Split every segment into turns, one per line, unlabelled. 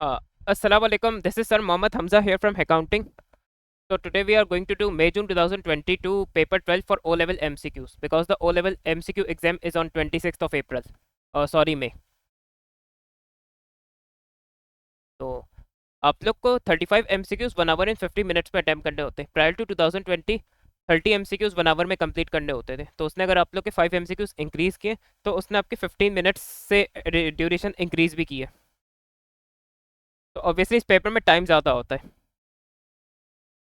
Uh, Assalamu alaikum. This is Sir Mohammad Hamza here from accounting. So today we are going to do May June 2022 paper 12 for O level MCQs because the O level MCQ exam is on 26th of April. Sorry May. तो आप लोग को 35 MCQs 1 our in 50 minutes में attempt करने होते हैं. Prior to 2020 30 MCQs 1 our में complete करने होते थे. तो उसने अगर आप लोग के 5 MCQs इंक्रीज किए तो उसने आपके 15 मिनट्स से ड्यूरेशन इंक्रीज भी की है. तो ऑब्वियसली इस पेपर में टाइम ज़्यादा होता है.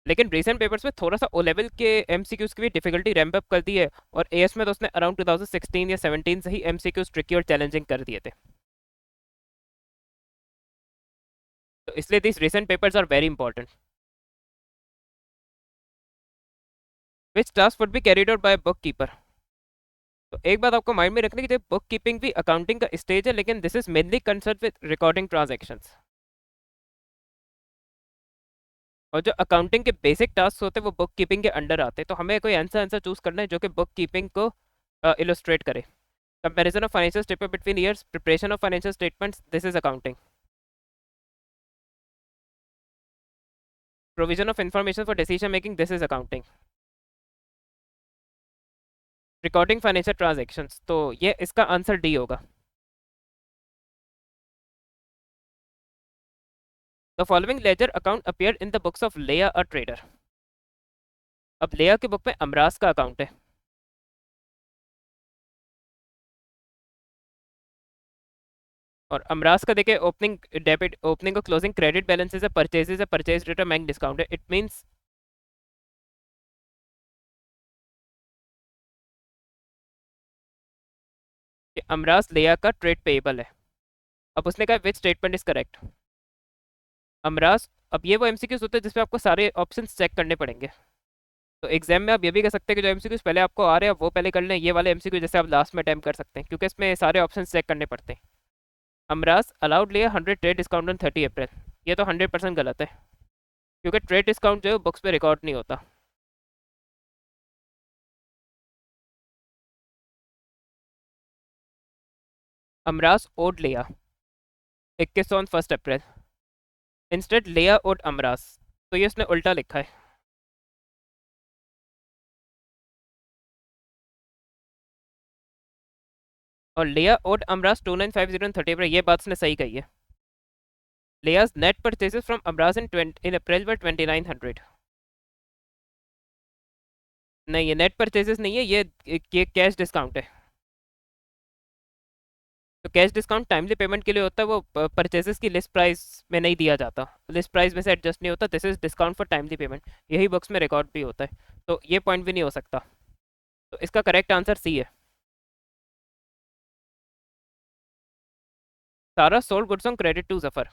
लेकिन रिसेंट पेपर्स में थोड़ा सा ओ लेवल के एमसीक्यूज की भी डिफिकल्टी रैंप अप कर दी है. और एएस में तो उसने अराउंड 2016 या 17 से ही एमसीक्यूज ट्रिकी और चैलेंजिंग कर दिए थे. तो इसलिए this recent papers are very important. Which task would be carried out by bookkeeper. तो एक बात आपको माइंड में रखने की, बुक कीपिंग भी अकाउंटिंग का स्टेज है, लेकिन this is mainly concern with recording transactions. और जो अकाउंटिंग के बेसिक टास्क होते हैं वो बुक कीपिंग के अंडर आते हैं. तो हमें कोई आंसर आंसर चूज करना है जो कि बुक कीपिंग को इलस्ट्रेट करे. Comparison of financial statement between years, preparation of financial statements, this is accounting. Provision of information for decision making, this is accounting. Recording financial transactions, तो ये इसका answer D होगा. The following ledger account appeared in the books of Leah a trader. अब लेया की book में अमराज का account है. और अमराज का देखिए ओपनिंग डेबिट, ओपनिंग और क्लोजिंग क्रेडिट बैलेंसेस है, परचेजेस है, परचेज रिटर्न, बैंक डिस्काउंट है. इट मींस कि अमराज लेया का ट्रेड पेएबल है. अब उसने कहा विच स्टेटमेंट इज करेक्ट. अमराज, अब ये वो एमसीक्यूज होते हैं जिसमें आपको सारे ऑप्शंस चेक करने पड़ेंगे. तो एग्जाम में आप ये भी कर सकते हैं कि जो एमसीक्यूज पहले आपको आ रहे हैं वो पहले कर लें. ये वाले एमसीक्यू जैसे आप लास्ट में अटैम्प्ट कर सकते हैं क्योंकि इसमें सारे ऑप्शन चेक करने पड़ते हैं. अमराज अलाउड लिया 100 ट्रेड डिस्काउंट ऑन 30 अप्रैल. ये तो 100% गलत है क्योंकि ट्रेड डिस्काउंट जो है बुक्स पे रिकॉर्ड नहीं होता. अमराज ओड लिया 21 ऑन 1 अप्रैल. इंस्टेड लिया ओड अमराज, तो ये उसने उल्टा लिखा है. और लिया ओड अमराज 2950 on 30 अप्रैल, ये बात उसने सही कही है. लियाज नेट परचेजेस फ्रॉम अमराज इन अप्रैल वर 2900. नहीं, ये नेट परचेजेस नहीं है, ये कैश डिस्काउंट है. तो कैश डिस्काउंट टाइमली पेमेंट के लिए होता है, वो परचेजेस की लिस्ट प्राइस में नहीं दिया जाता, लिस्ट प्राइस में से एडजस्ट नहीं होता. This is discount for timely payment, यही बुक्स में रिकॉर्ड भी होता है. तो ये पॉइंट भी नहीं हो सकता. तो इसका करेक्ट आंसर सी है. Sara sold goods on credit to Zafar.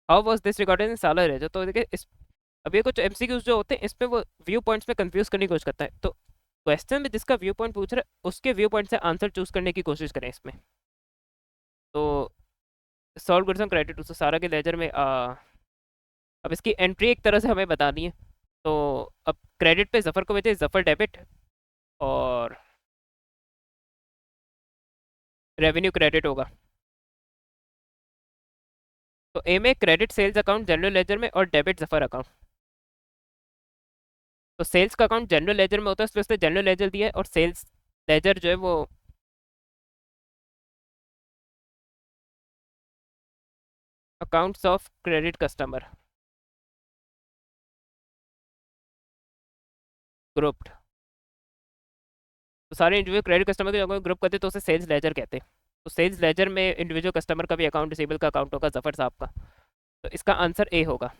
How was this recorded in साला रेजो. तो देखिए इस, अब ये कुछ एमसीक्यूज जो होते हैं इसमें वो व्यू पॉइंट्स में कंफ्यूज करने की कोशिश करता है. तो क्वेश्चन में जिसका व्यू पॉइंट पूछ रहा है उसके व्यू पॉइंट से आंसर चूज करने की कोशिश करें इसमें. तो sold goods on credit to Sara के लेजर में अब इसकी एंट्री एक तरह से हमें बतानी है. तो अब क्रेडिट पे जफ़र को भेजे, जफ़र डेबिट और रेवेन्यू क्रेडिट होगा. तो ए में credit sales account general ledger में और डेबिट जफ़र अकाउंट. तो सेल्स का अकाउंट जनरल लेजर में होता है, इसलिए उसने जनरल लेजर दिया है. और सेल्स लेजर जो है वो accounts of credit customer grouped. तो सारे इंडिविजुअल क्रेडिट कस्टमर के अगर ग्रुप करते हैं तो उसे सेल्स लेजर कहते हैं. तो सेल्स लेजर में इंडिविजुअल कस्टमर का भी अकाउंट, रिसीवेबल का अकाउंट होगा जफर साहब का. तो इसका आंसर ए होगा.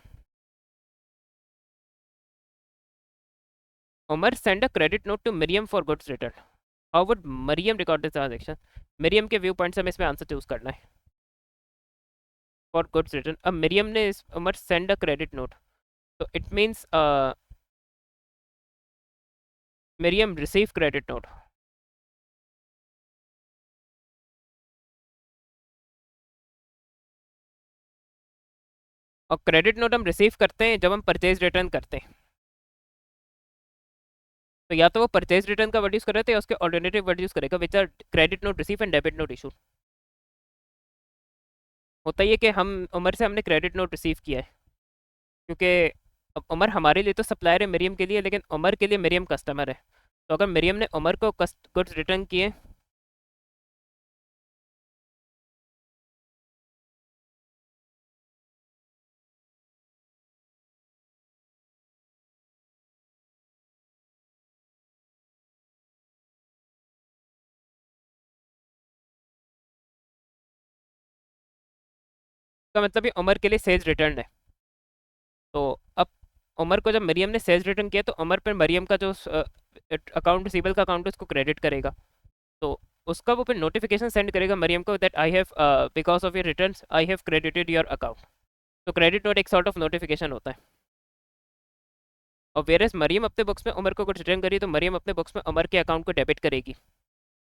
Umar send a credit note to Mariam for goods return. How would Mariam record this transaction. Mariam के व्यू पॉइंट से हमें इसमें आंसर चूज करना है. फॉर गुड्स रिटर्न, अब मरियम ने Umar send a credit note, तो it means Mariyam receive credit note. और क्रेडिट नोट हम रिसीव करते हैं जब हम परचेज रिटर्न करते हैं. तो या तो वो परचेज रिटर्न का वर्ड यूज कर रहे थे या उसके ऑल्टरनेटिव वर्ड यूज करेगा which are credit note receive and debit note issue. होता ये कि हम उमर से हमने क्रेडिट नोट रिसीव किया है, क्योंकि अब उमर हमारे लिए तो सप्लायर है मरियम के लिए, लेकिन उमर के लिए मरियम कस्टमर है। तो अगर मरियम ने उमर को गुड्स रिटर्न किए, का मतलब ये उमर के लिए सेल्स रिटर्न है। तो अब उमर को जब मरियम ने सेल्स रिटर्न किया, तो उमर पर मरियम का जो अकाउंट रिसीवेबल का अकाउंट है उसको क्रेडिट करेगा। तो उसका वो फिर नोटिफिकेशन सेंड करेगा मरियम को that I have, because of your returns I have credited your account. तो क्रेडिट नोट एक सॉर्ट ऑफ नोटिफिकेशन होता है। और वेरस मरियम अपने बुक्स में उमर को कुछ रिटर्न करी, तो मरियम अपने बुक्स में उमर के अकाउंट को डेबिट करेगी।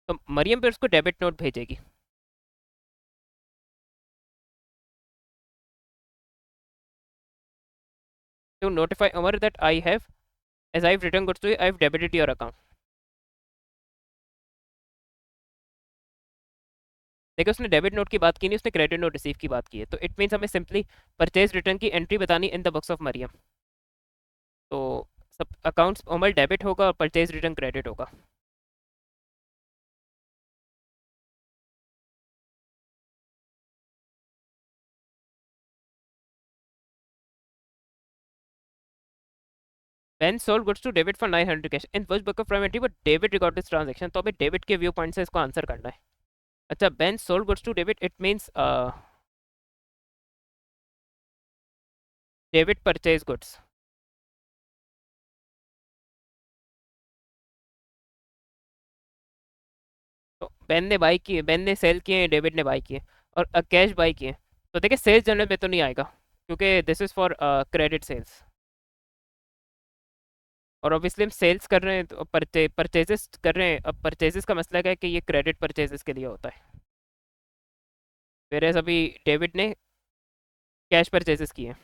तो मरियम पे उसको डेबिट नोट भेजेगी to notify Umar that I have, as I have return goods to you, I have debited your account. देखिए उसने डेबिट नोट की बात की नहीं, उसने क्रेडिट नोट रिसीव की बात की है। तो इट मीन्स हमें सिंपली परचेज रिटर्न की एंट्री बतानी in the books of Mariam. तो सब अकाउंट्स उमर डेबिट होगा और परचेज रिटर्न क्रेडिट होगा। Ben sold goods to David for 900 cash. In which book of prime entry but David record this transaction? तो अभी David के व्यू पॉइंट से इसको आंसर करना है। अच्छा, Ben sold goods to David, it means David purchased goods। तो Ben ने बाई किए, बेन ने सेल किए, डेविड ने बाई किए, और कैश बाई किए। तो देखिए सेल्स जनरल में तो नहीं आएगा, क्योंकि this is for credit sales. और ऑब्वियसली हम सेल्स कर रहे हैं तो परचेजेस कर रहे हैं। अब परचेजेस का मसला क्या है कि ये क्रेडिट परचेजेस के लिए होता है, फिर अभी डेविड ने कैश परचेजेस किए।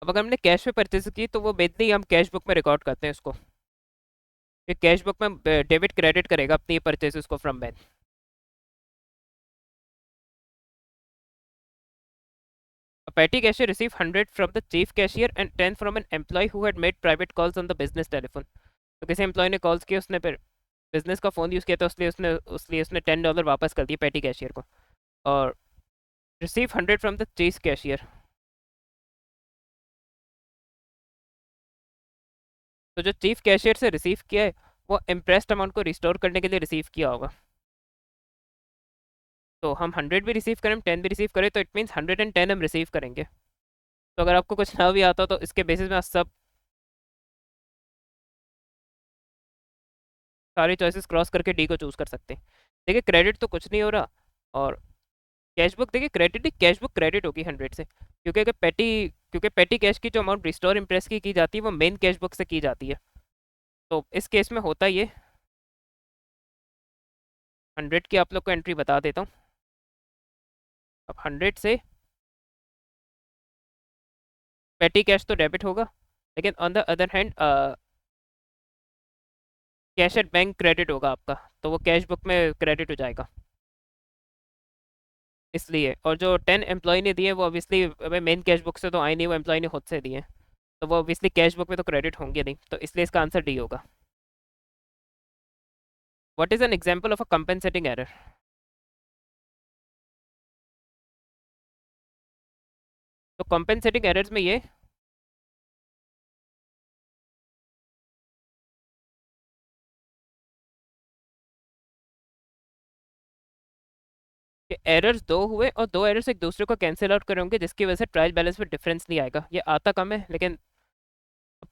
अब अगर हमने कैश पे परचेज की तो वो बेदली हम कैश बुक में रिकॉर्ड करते हैं उसको। ये कैश बुक में डेबिट क्रेडिट करेगा अपनी परचेजेस को from bank. A petty cashier received 100 from the chief cashier and 10 from an employee who had made private calls on the business telephone। तो किसी एम्प्लॉय ने कॉल्स किए, उसने फिर बिजनेस का फ़ोन यूज़ किया, तो उसने $10 वापस कर दिए पेटी कैशियर को। और receive 100 from the chief cashier. तो जो चीफ कैशियर से रिसीव किया है, वो इम्प्रेस्ड अमाउंट को रिस्टोर करने के लिए रिसीव किया होगा। तो हम 100 भी रिसीव करें, 10 भी रिसीव करें, तो इट मीन्स 110 हम रिसीव करेंगे। तो अगर आपको कुछ ना भी आता हो तो इसके बेसिस में आप सब सारे चॉइसेस क्रॉस करके डी को चूज कर सकते हैं। देखिए क्रेडिट तो कुछ नहीं हो रहा, और कैश बुक देखिए क्रेडिट ही, कैश बुक क्रेडिट होगी 100 से, क्योंकि पेटी कैश की जो अमाउंट रिस्टोर इम्प्रेस की जाती है वो मेन कैश बुक से की जाती है। तो इस केस में होता ये 100 की आप लोग को एंट्री बता देता हूँ। अब 100 से पेटी कैश तो डेबिट होगा, लेकिन on the other hand cash at bank credit होगा आपका, तो वो कैश बुक में क्रेडिट हो जाएगा इसलिए। और जो 10 एम्प्लॉय ने दिए वो ऑब्वियसली मेन कैश बुक से तो आए नहीं, वो एम्प्लॉय ने खुद से दिए, तो वो ऑब्वियसली कैश बुक में तो क्रेडिट होंगे नहीं, तो इसलिए इसका आंसर डी होगा। What is an example of a compensating error? तो कंपेंसेटिंग एरर्स में ये कि एरर्स दो हुए और दो एरर्स एक दूसरे को कैंसिल आउट करे होंगे, जिसकी वजह से ट्रायल बैलेंस में डिफरेंस नहीं आएगा। ये आता कम है, लेकिन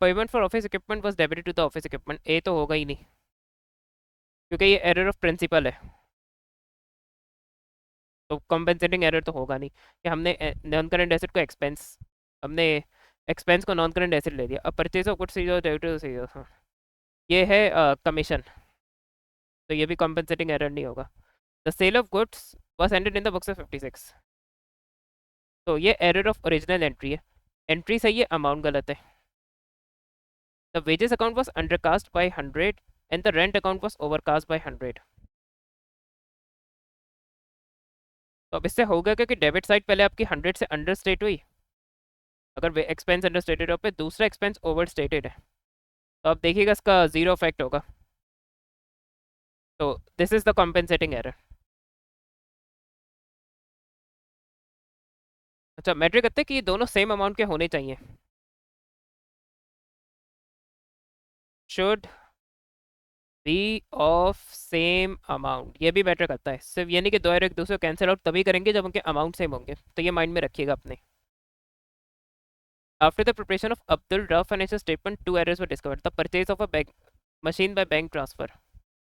payment for office equipment was debited to the office equipment, A तो होगा ही नहीं, क्योंकि ये एरर ऑफ प्रिंसिपल है। तो कंपेंसेटिंग एरर तो होगा नहीं कि हमने नॉन करंट एसेट को एक्सपेंस, हमने एक्सपेंस को नॉन करंट एसेट ले लिया। अब परचेज ऑफ गुड्स ये है कमीशन, तो ये भी कंपेंसेटिंग एरर नहीं होगा। The sale of goods was entered in the books of 56, तो ये एरर ऑफ ओरिजिनल एंट्री है, एंट्री सही है, अमाउंट गलत है। The wages account was undercast by 100 and the rent account was overcast by 100। तो अब इससे होगा क्या कि डेबिट साइड पहले आपकी 100 से अंडर स्टेट हुई, अगर एक्सपेंस अंडर स्टेटेड हो, पे दूसरा एक्सपेंस ओवर स्टेटेड है, तो अब देखिएगा इसका जीरो इफेक्ट होगा। तो this is the compensating error. अच्छा, मैटर करते हैं कि ये दोनों सेम अमाउंट के होने चाहिए। Should be of same amount, ये भी मैटर करता है, सिर्फ ये नहीं कि दो एरर एक दूसरे को कैंसिल आउट तभी करेंगे जब उनके अमाउंट सेम होंगे, तो ये माइंड में रखिएगा अपने। After the preparation of Abdul draft financial statement, two errors were discovered. The purchase of a bank machine by bank transfer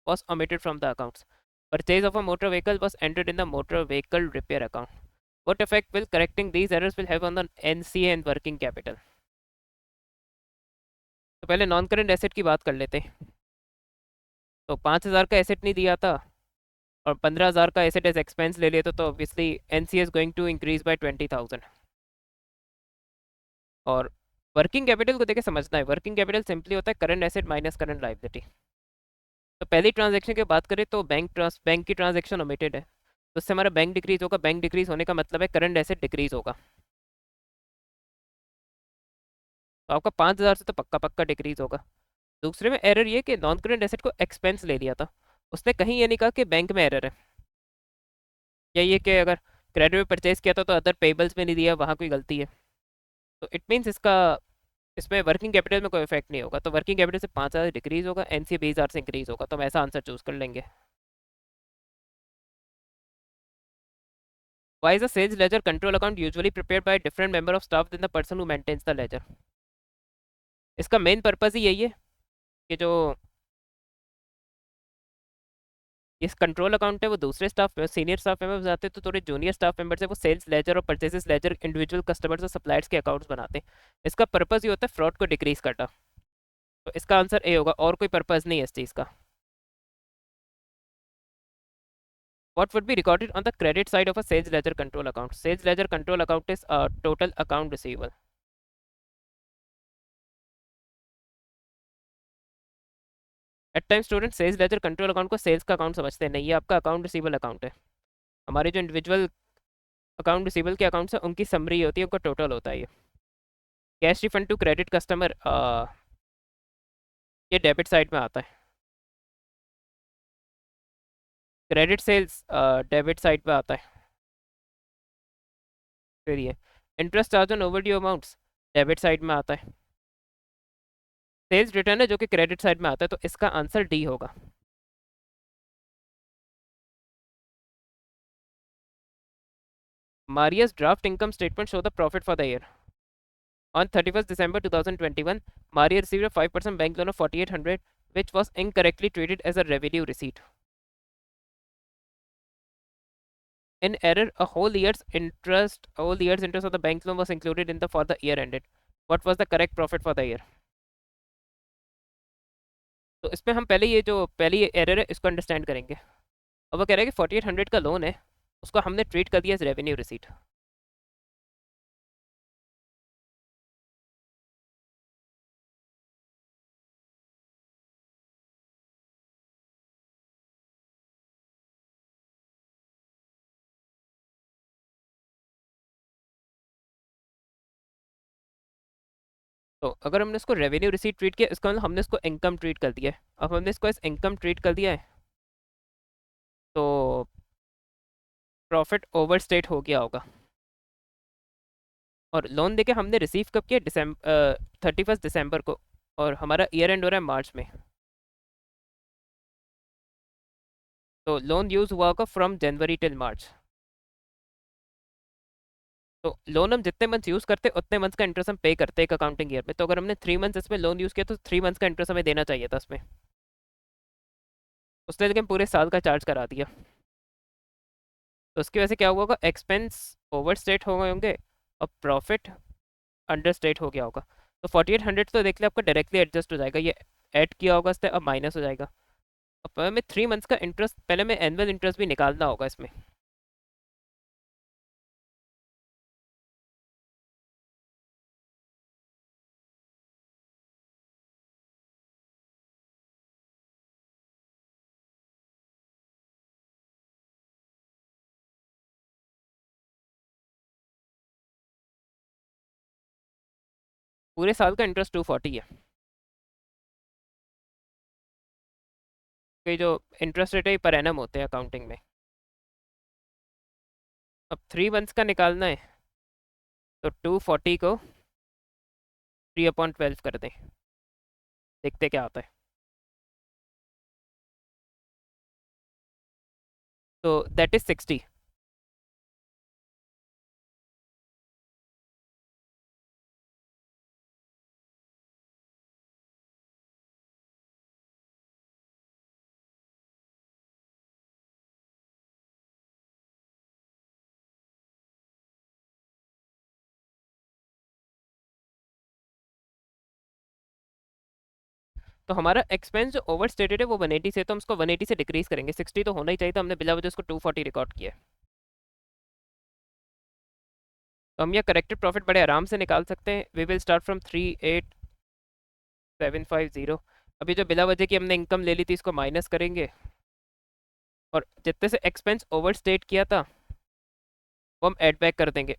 was omitted from the accounts. Purchase of a motor vehicle was entered in the motor vehicle repair account. What effect will correcting these errors will have on the NCA and working capital? तो पहले non current asset की बात कर लेते हैं। तो 5,000 का asset नहीं दिया था और 15,000 का एसेट एज एक्सपेंस ले लिया तो obviously NCA is going to increase by 20,000। और वर्किंग कैपिटल को देखे समझना है, वर्किंग कैपिटल सिंपली होता है current asset minus current liability. तो पहली ट्रांजैक्शन की बात करें तो बैंक की ट्रांजैक्शन ओमिटेड है, तो उससे हमारा बैंक डिक्रीज होगा। बैंक डिक्रीज होने का मतलब है करंट एसेट डिक्रीज होगा। तो आपका 5,000 से तो पक्का पक्का डिक्रीज होगा। दूसरे में एरर ये कि नॉन करंट एसेट को एक्सपेंस ले लिया था, उसने कहीं ये नहीं कहा कि बैंक में एरर है, या ये कि अगर क्रेडिट में परचेज किया था तो अदर पेबल्स में नहीं दिया, वहाँ कोई गलती है। तो इट मीन्स इसका इसमें वर्किंग कैपिटल में कोई इफेक्ट नहीं होगा, तो वर्किंग कैपिटल से 5,000 डिक्रीज होगा, एनसी 20,000 से इंक्रीज होगा, तो हम ऐसा आंसर चूज कर लेंगे। Why is a sales ledger control account usually prepared by a different member of staff than the person who maintains the ledger? इसका मेन पर्पज ही यही है कि जो इस कंट्रोल अकाउंट है वो दूसरे स्टाफ सीनियर स्टाफ मेंबर्स आते हैं, तो थोड़े जूनियर स्टाफ मेंबर्स है वो सेल्स लेजर और परचेसेस लेजर इंडिविजुअल कस्टमर्स और सप्लायर्स के अकाउंट्स बनाते हैं। इसका पर्पज ये होता है फ्रॉड को डिक्रीज करना। तो इसका आंसर ए होगा, और कोई पर्पज नहीं है इस चीज़ का। What would be recorded on the credit side of a sales ledger control account? Sales ledger control account is a total account receivable. At time student sales ledger control account को sales का account समझते हैं, नहीं, ये आपका account receivable account है। हमारे जो इंडिविजुअल अकाउंट रिसीवेबल के अकाउंट्स हैं उनकी समरी होती है, उनका टोटल होता है ये। Cash refund to credit customer, ये डेबिट साइड में आता है। क्रेडिट सेल्स डेबिट साइड पे आता है। फिर ये interest charge on overdue amounts debit side में आता है। सेल्स रिटर्न है जो कि क्रेडिट साइड में आता है, तो इसका आंसर डी होगा। Maria's draft income statement show the profit for the year. On 31st December 2021, Maria received a 5% bank loan of 4,800, which was incorrectly treated as a revenue receipt. In error, whole year's interest of the bank loan was included in the for the year ended. What was the correct profit for the year? तो इसमें हम पहले ये जो पहली error है इसको understand करेंगे। अब वो कह रहा है कि 4,800 का लोन है, उसको हमने ट्रीट कर दिया एज रेवेन्यू रिसीट। तो अगर हमने इसको रेवेन्यू रिसीट ट्रीट किया, इसका मतलब हमने इसको इनकम ट्रीट कर दिया है। अब हमने इसको एज इनकम ट्रीट कर दिया है, तो प्रॉफिट ओवर स्टेट हो गया होगा। और लोन देके हमने रिसीव कब किया? 31st दिसंबर को, और हमारा ईयर एंड हो रहा है मार्च में। तो लोन यूज हुआ होगा फ्रॉम जनवरी टिल मार्च। तो लोन हम जितने मंथ्स यूज करते हैं उतने मंथ्स का इंटरेस्ट हम पे करते हैं एक अकाउंटिंग ईयर में। तो अगर हमने 3 मंथ्स इसमें लोन यूज किया तो 3 मंथ्स का इंटरेस्ट हमें देना चाहिए था उसमें। उसने लेकिन पूरे साल का चार्ज करा दिया, तो उसकी वजह से क्या हुआ होगा? एक्सपेंस ओवर स्टेट हो गए होंगे और प्रॉफिट अंडर स्टेट हो गया होगा। तो 4,800 तो देख लिया आपका डायरेक्टली एडजस्ट हो जाएगा, ये ऐड किया होगा इससे, अब माइनस हो जाएगा। अब हमें 3 मंथ्स का इंटरेस्ट, पहले हमें एनुअल इंटरेस्ट भी निकालना होगा इसमें। पूरे साल का इंटरेस्ट 240 है। कि जो इंटरेस्ट रेट है पर एनम होते हैं अकाउंटिंग में। अब 3 मंथ्स का निकालना है तो 240 को 3/12 कर दें, देखते क्या आता है। तो दैट इज 60। तो हमारा एक्सपेंस जो ओवर स्टेटेड है वो 180 से, तो हम उसको 180 से डिक्रीज करेंगे। 60 तो होना ही चाहिए था, हमने बिला वजह उसको 240 रिकॉर्ड किया है। तो हम यह करेक्टेड प्रॉफिट बड़े आराम से निकाल सकते हैं। We will start from 38750। अभी जो बिला वजह की हमने इनकम ले ली थी इसको माइनस करेंगे, और जितने से एक्सपेंस ओवर स्टेट किया था वो हम ऐड बैक कर देंगे।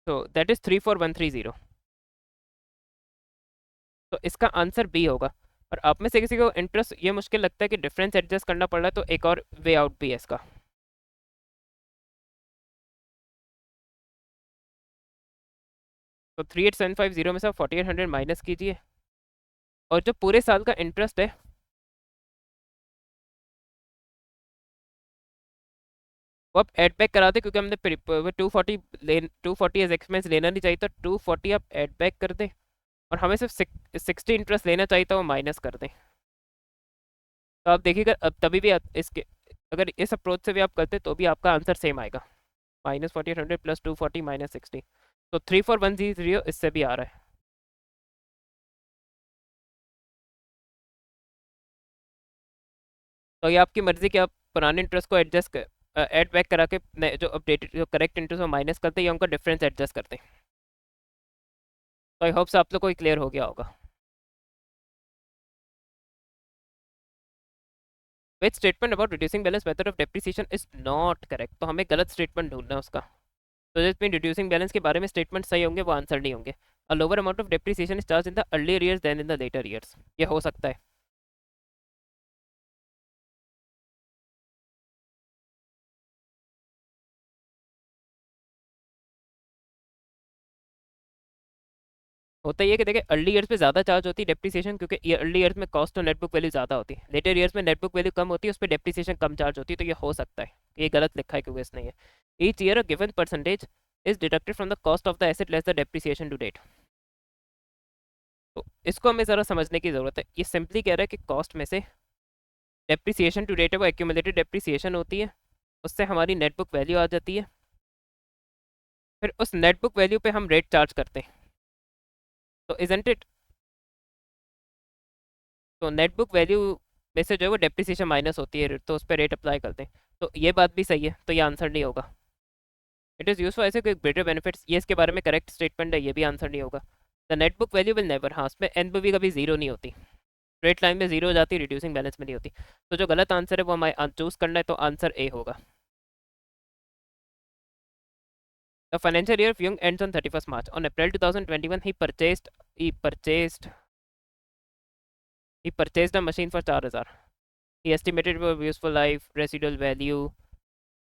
तो दैट इज 34130। तो इसका आंसर बी होगा। और आप में से किसी को इंटरेस्ट ये मुश्किल लगता है कि डिफरेंस एडजस्ट करना पड़ रहा है, तो एक और वे आउट भी है इसका। तो 38750 में से 4800 माइनस कीजिए, और जो पूरे साल का इंटरेस्ट है वो आप ऐड बैक करा दें, क्योंकि हमने 240 एज एक्सपेंस लेना नहीं चाहिए था। 240 आप ऐड बैक कर दें, और हमें सिर्फ 60 इंटरेस्ट लेना चाहिए था, वो माइनस कर दें। तो आप देखिएगा अब तभी भी इसके, अगर इस अप्रोच से भी आप करते तो भी आपका आंसर सेम आएगा। -4800 प्लस 240 माइनस 60। तो 34130 इससे भी आ रहा है। तो ये आपकी मर्जी कि आप पुराने इंटरेस्ट को एडजस्ट कर ऐड बैक करा के जो अपडेटेड जो करेक्ट इंटरेस्ट को माइनस करते हैं या उनका डिफरेंस एडजस्ट करते हैं। तो आई होप्स आप लोग को क्लियर हो गया होगा। Which statement about reducing balance method of depreciation is not correct. तो हमें गलत स्टेटमेंट ढूंढना है उसका। तो जिसमें रिड्यूसिंग बैलेंस के बारे में स्टेटमेंट सही होंगे वो आंसर नहीं होंगे। A lower amount of depreciation is charge in the earlier years than in the later years, ये हो सकता है। होता ही है कि देखिए अर्ली ईयर्स में ज़्यादा चार्ज होती है डेप्रिसिएशन, क्योंकि ये अर्ली ईयर्स में कॉस्ट और नेटबुक वैल्यू ज़्यादा होती है। लेटर ईयर्स में नेटबुक वैल्यू कम होती है, उस पर डेप्रिसिएशन कम चार्ज होती है। तो ये हो सकता है कि ये गलत लिखा है, क्योंकि इसने ये each year a given percentage is deducted from the cost of the asset less the depreciation to date. तो इसको हमें ज़रा समझने की ज़रूरत है। ये सिंपली कह रहा है कि कॉस्ट में से डेप्रिसिएशन टू डेट है वो एक्यूमुलेटेड डेप्रिसिएशन होती है, उससे हमारी नेटबुक वैल्यू आ जाती है। फिर उस नेटबुक वैल्यू पे हम रेट चार्ज करते हैं। तो इजंट इट। तो नेटबुक वैल्यू में से जो है वो डेप्रिसिएशन माइनस होती है, तो उस पर रेट अप्लाई करते हैं। तो ये बात भी सही है, तो ये आंसर नहीं होगा। इट इज़ यूजफुल ऐसे कोई ग्रेटर बेनिफिट्स, ये इसके बारे में करेक्ट स्टेटमेंट है, ये भी आंसर नहीं होगा। The net book value will never, हाँ उसमें एनबीवी कभी जीरो नहीं होती। स्ट्रेट लाइन में जीरो हो जाती है, रिड्यूसिंग बैलेंस में नहीं होती। तो जो गलत आंसर है वो हमें चूज करना है, तो आंसर ए होगा। The financial year of Young ends on 31st March. On April 2021, he purchased a machine for 4,000. He estimated for useful life, residual value,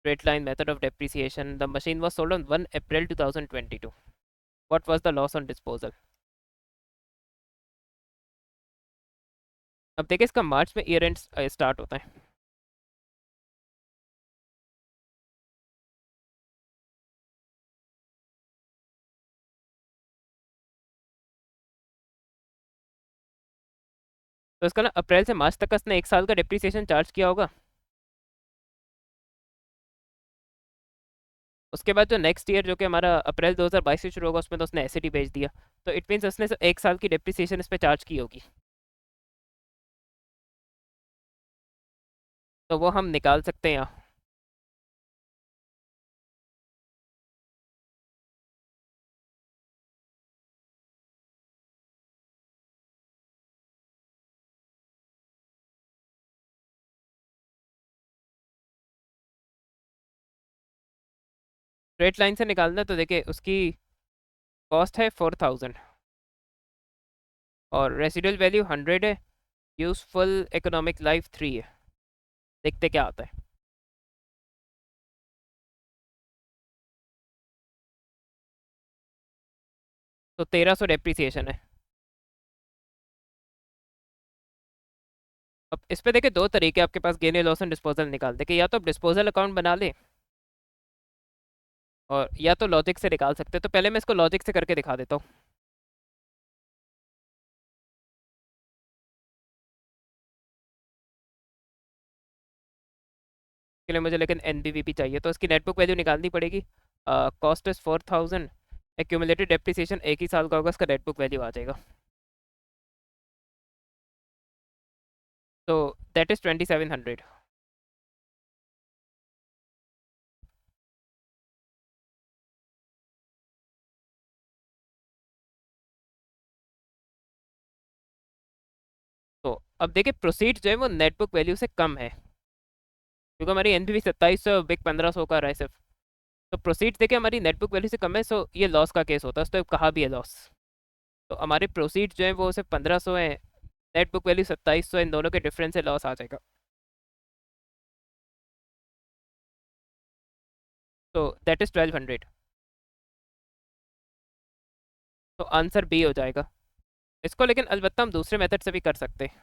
straight line method of depreciation. The machine was sold on 1 April 2022. What was the loss on disposal? अब देखिए इसका मार्च में year and start होता है। तो इसका ना अप्रैल से मार्च तक का इसने 1 साल का डिप्रिसिएशन चार्ज किया होगा। उसके बाद जो नेक्स्ट ईयर जो कि हमारा अप्रैल 2022 से शुरू होगा उसमें तो उसने एसिडी बेच दिया। तो इट मीन्स उसने 1 साल की डिप्रिसिएशन इस पे चार्ज की होगी। तो वो हम निकाल सकते हैं यहाँ। स्ट्रेट लाइन से निकालना तो देखिए उसकी कॉस्ट है 4000 और रेसिडुअल वैल्यू 100 है, यूजफुल इकोनॉमिक लाइफ 3 है। देखते क्या आता है। तो 1300 डेप्रिसिएशन है। अब इस पे देखिए दो तरीके आपके पास गेन लॉस एंड डिस्पोजल निकालने के, या तो आप डिस्पोजल अकाउंट बना ले और या तो लॉजिक से निकाल सकते हैं। तो पहले मैं इसको लॉजिक से करके दिखा देता हूँ। के लिए मुझे लेकिन एनबीवीपी चाहिए, तो इसकी नेटबुक वैल्यू निकालनी पड़ेगी। कॉस्ट इज 4000, एक्यूमुलेटेड डेप्रिसिएशन एक ही साल का होगा, इसका नेटबुक वैल्यू आ जाएगा। तो दैट इज 2700। तो अब देखिए प्रोसीड जो है वो नेटबुक वैल्यू से कम है, क्योंकि हमारी एनबीवी 2700, बिग 1500 का रहा है सिर्फ। तो प्रोसीड देखिए हमारी नेटबुक वैल्यू से कम है, सो ये लॉस का केस होता है, तो कहा भी है लॉस। तो हमारे प्रोसीड जो है वो सिर्फ 1500 है, नेटबुक वैल्यू 2700, इन दोनों के डिफरेंस से लॉस आ जाएगा। तो दैट इज 1200। तो आंसर बी हो जाएगा। इसको लेकिन अलबत्ता हम दूसरे मेथड से भी कर सकते हैं।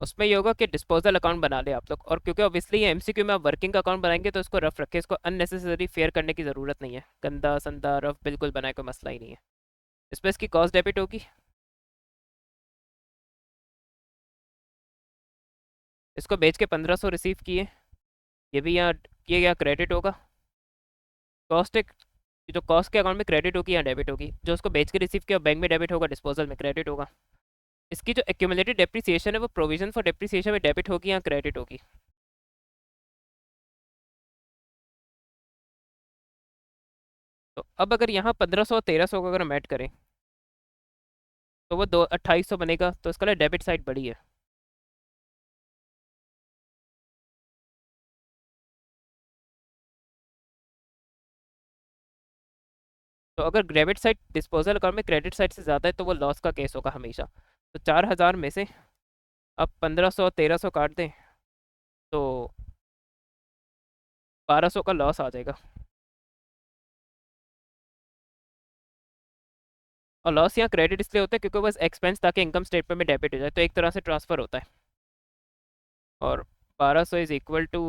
उसमें ये होगा कि डिस्पोजल अकाउंट बना ले आप लोग, और क्योंकि ऑब्वियसली ये एमसीक्यू में आप वर्किंग अकाउंट बनाएंगे तो इसको रफ रखें, इसको अननेसेसरी फेयर करने की ज़रूरत नहीं है। गंदा संदा रफ बिल्कुल बनाए, कोई मसला ही नहीं है। इस पर इसकी कॉस्ट डेबिट होगी, इसको बेच के 1500 रिसीव किए, ये भी यहाँ किए गया क्रेडिट होगा। कॉस्ट एक जो कॉस्ट के अकाउंट में क्रेडिट होगी या डेबिट होगी, जो उसको बेच के रिसीव किया बैंक में डेबिट होगा, डिस्पोजल में क्रेडिट होगा। इसकी जो एक्यूमुलेटेड डेप्रिसिएशन है वो प्रोविजन फॉर डेप्रिसिएशन में डेबिट होगी या क्रेडिट होगी। तो अब अगर यहाँ 1500 और 1300 को अगर हम ऐड करें तो वो 2800 बनेगा, तो इसका डेबिट साइड बड़ी है। तो अगर डेबिट साइड डिस्पोजल अकाउंट में क्रेडिट साइड से ज़्यादा है तो वो लॉस का केस होगा हमेशा। तो 4000 में से अब 1500 और 1300 काट दें तो 1200 का लॉस आ जाएगा। और लॉस यहाँ क्रेडिट इसलिए होता है क्योंकि बस एक्सपेंस ताकि इनकम स्टेटमेंट में डेबिट हो जाए, तो एक तरह से ट्रांसफ़र होता है। और 1200 is equal to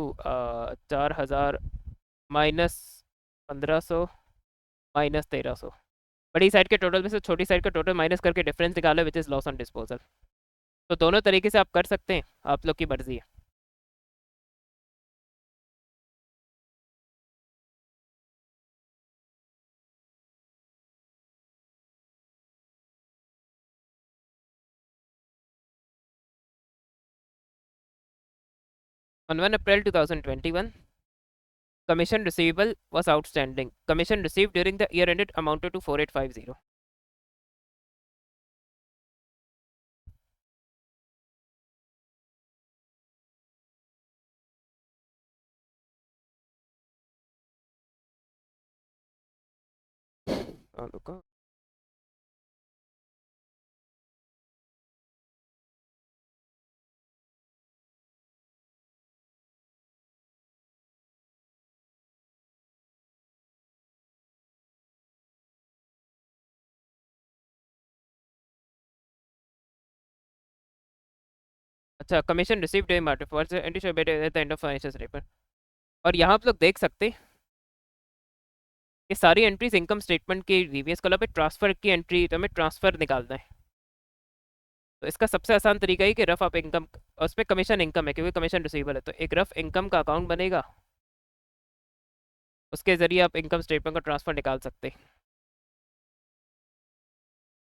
4000 minus 1500 minus 1300। बड़ी साइड के टोटल में से छोटी साइड का टोटल माइनस करके डिफरेंस निकालो, which is loss on disposal. तो दोनों तरीके से आप कर सकते हैं, आप लोग की मर्जी है। On 1 April 2021, commission receivable was outstanding. Commission received during the year ended amounted to 4850. रुको। अच्छा, commission receive day mart for at the end of financial statement. और यहाँ आप लोग देख सकते हैं कि सारी एंट्रीज इनकम स्टेटमेंट की प्रीवियस कॉलम पे ट्रांसफर की एंट्री, तो हमें ट्रांसफर निकालना है। तो इसका सबसे आसान तरीका है कि रफ आप इनकम, उसमें कमीशन इनकम है क्योंकि कमीशन रिसीवेबल है, तो एक रफ इनकम का अकाउंट बनेगा, उसके जरिए आप इनकम स्टेटमेंट का ट्रांसफर निकाल सकते हैं।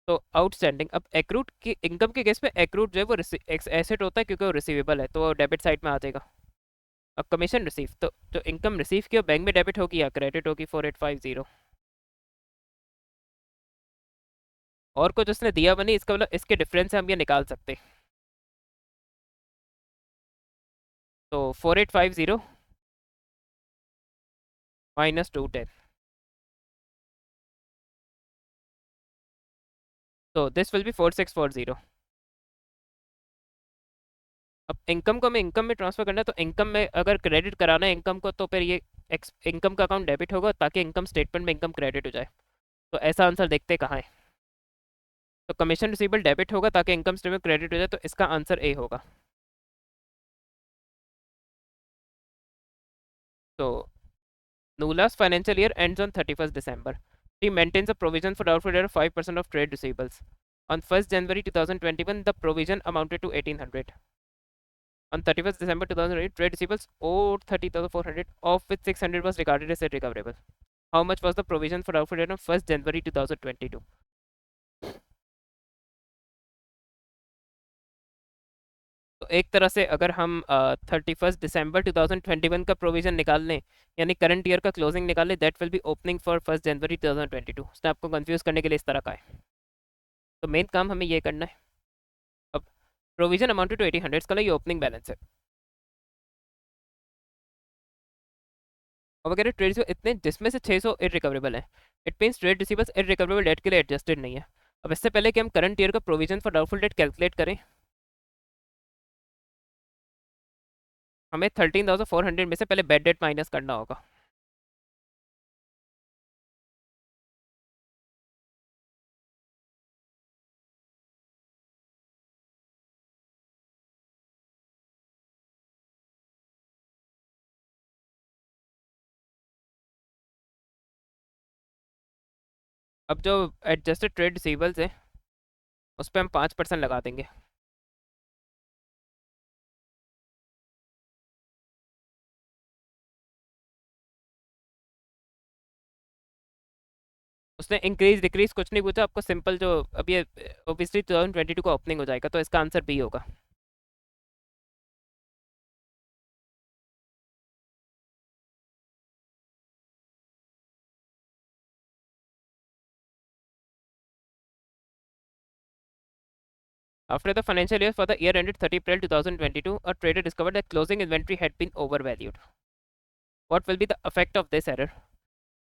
तो आउटस्टैंडिंग, अब एक्रूट की इनकम के केस में एक्रूट जो है वो एसेट होता है क्योंकि वो रिसीवेबल है, तो वो डेबिट साइड में आ जाएगा। अब कमीशन रिसीव, तो जो इनकम रिसीव की बैंक में डेबिट होगी या क्रेडिट होगी 4850। और कुछ उसने दिया बनी, इसका मतलब इसके डिफरेंस से हम ये निकाल सकते हैं। तो 4850 माइनस 210, तो दिस विल बी 4640। अब इनकम को हमें इनकम में ट्रांसफर करना है, तो इनकम में अगर क्रेडिट कराना है इनकम को, तो फिर ये इनकम का अकाउंट डेबिट होगा ताकि इनकम स्टेटमेंट में इनकम क्रेडिट हो जाए। तो ऐसा आंसर देखते कहाँ है। तो कमीशन रिसीवेबल डेबिट होगा ताकि इनकम स्टेटमेंट क्रेडिट हो जाए, तो इसका आंसर ए होगा। तो Nula's financial year ends on 31st December. He maintains a provision for doubtful debt of 5% of trade receivables. On 1st January 2021, the provision amounted to 1800. On 31st December 2008, trade receivables owed 30,400, of which 600 was regarded as irrecoverable. How much was the provision for doubtful debt on 1st January 2022? तो एक तरह से अगर हम 31st December 2021 का provision निकाल लें, यानी करंट ईयर का क्लोजिंग निकाल लें, that will be opening for 1st January 2022। उसने आपको कंफ्यूज करने के लिए इस तरह का है। तो मेन काम हमें ये करना है। अब प्रोविजन अमाउंटेड टू 1800 का ये ओपनिंग बैलेंस है। अब अगर ट्रेड इतने जिसमें से 600 इरिकवरेबल है, it means trade receivers irrecoverable debt के लिए एडजस्टेड नहीं है। अब इससे पहले कि हम करंट ईयर का provision for doubtful debt calculate करें, हमें 13,400 में से पहले बैड डेट माइनस करना होगा। अब जो एडजस्टेड ट्रेड रिसीवल्स है उस पर हम 5% लगा देंगे। उसने इंक्रीज डिक्रीज कुछ नहीं पूछा, आपको सिंपल जो अभी ओबियसली 2022 का ओपनिंग हो जाएगा, तो इसका आंसर बी होगा। After the financial year for the year ended 30 April 2022, a trader discovered that closing inventory had been overvalued. What will be the effect of this error?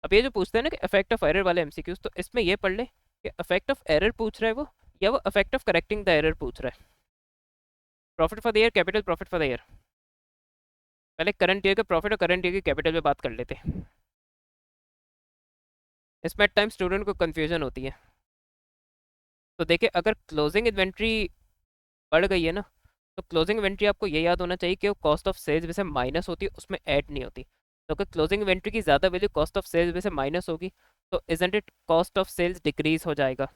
अब ये जो पूछते हैं ना कि इफेक्ट ऑफ एरर वाले MCQs, तो इसमें ये पढ़ ले कि इफेक्ट ऑफ एरर पूछ रहा है वो, या वो effect of correcting the error पूछ रहा है। Profit for the year, capital profit for the year. पहले करंट ईयर के प्रॉफिट और करंट ईयर की कैपिटल पे बात कर लेते हैं। इसमें एट टाइम स्टूडेंट को कंफ्यूजन होती है। तो देखिए, अगर क्लोजिंग इन्वेंट्री बढ़ गई है ना, तो क्लोजिंग इन्वेंट्री आपको ये याद होना चाहिए कि वो कॉस्ट ऑफ सेल्स में से माइनस होती है, उसमें ऐड नहीं होती। तो अगर क्लोजिंग इन्वेंट्री की ज़्यादा वैल्यू कॉस्ट ऑफ सेल्स में से माइनस होगी, तो isn't it cost of sales decrease हो जाएगा।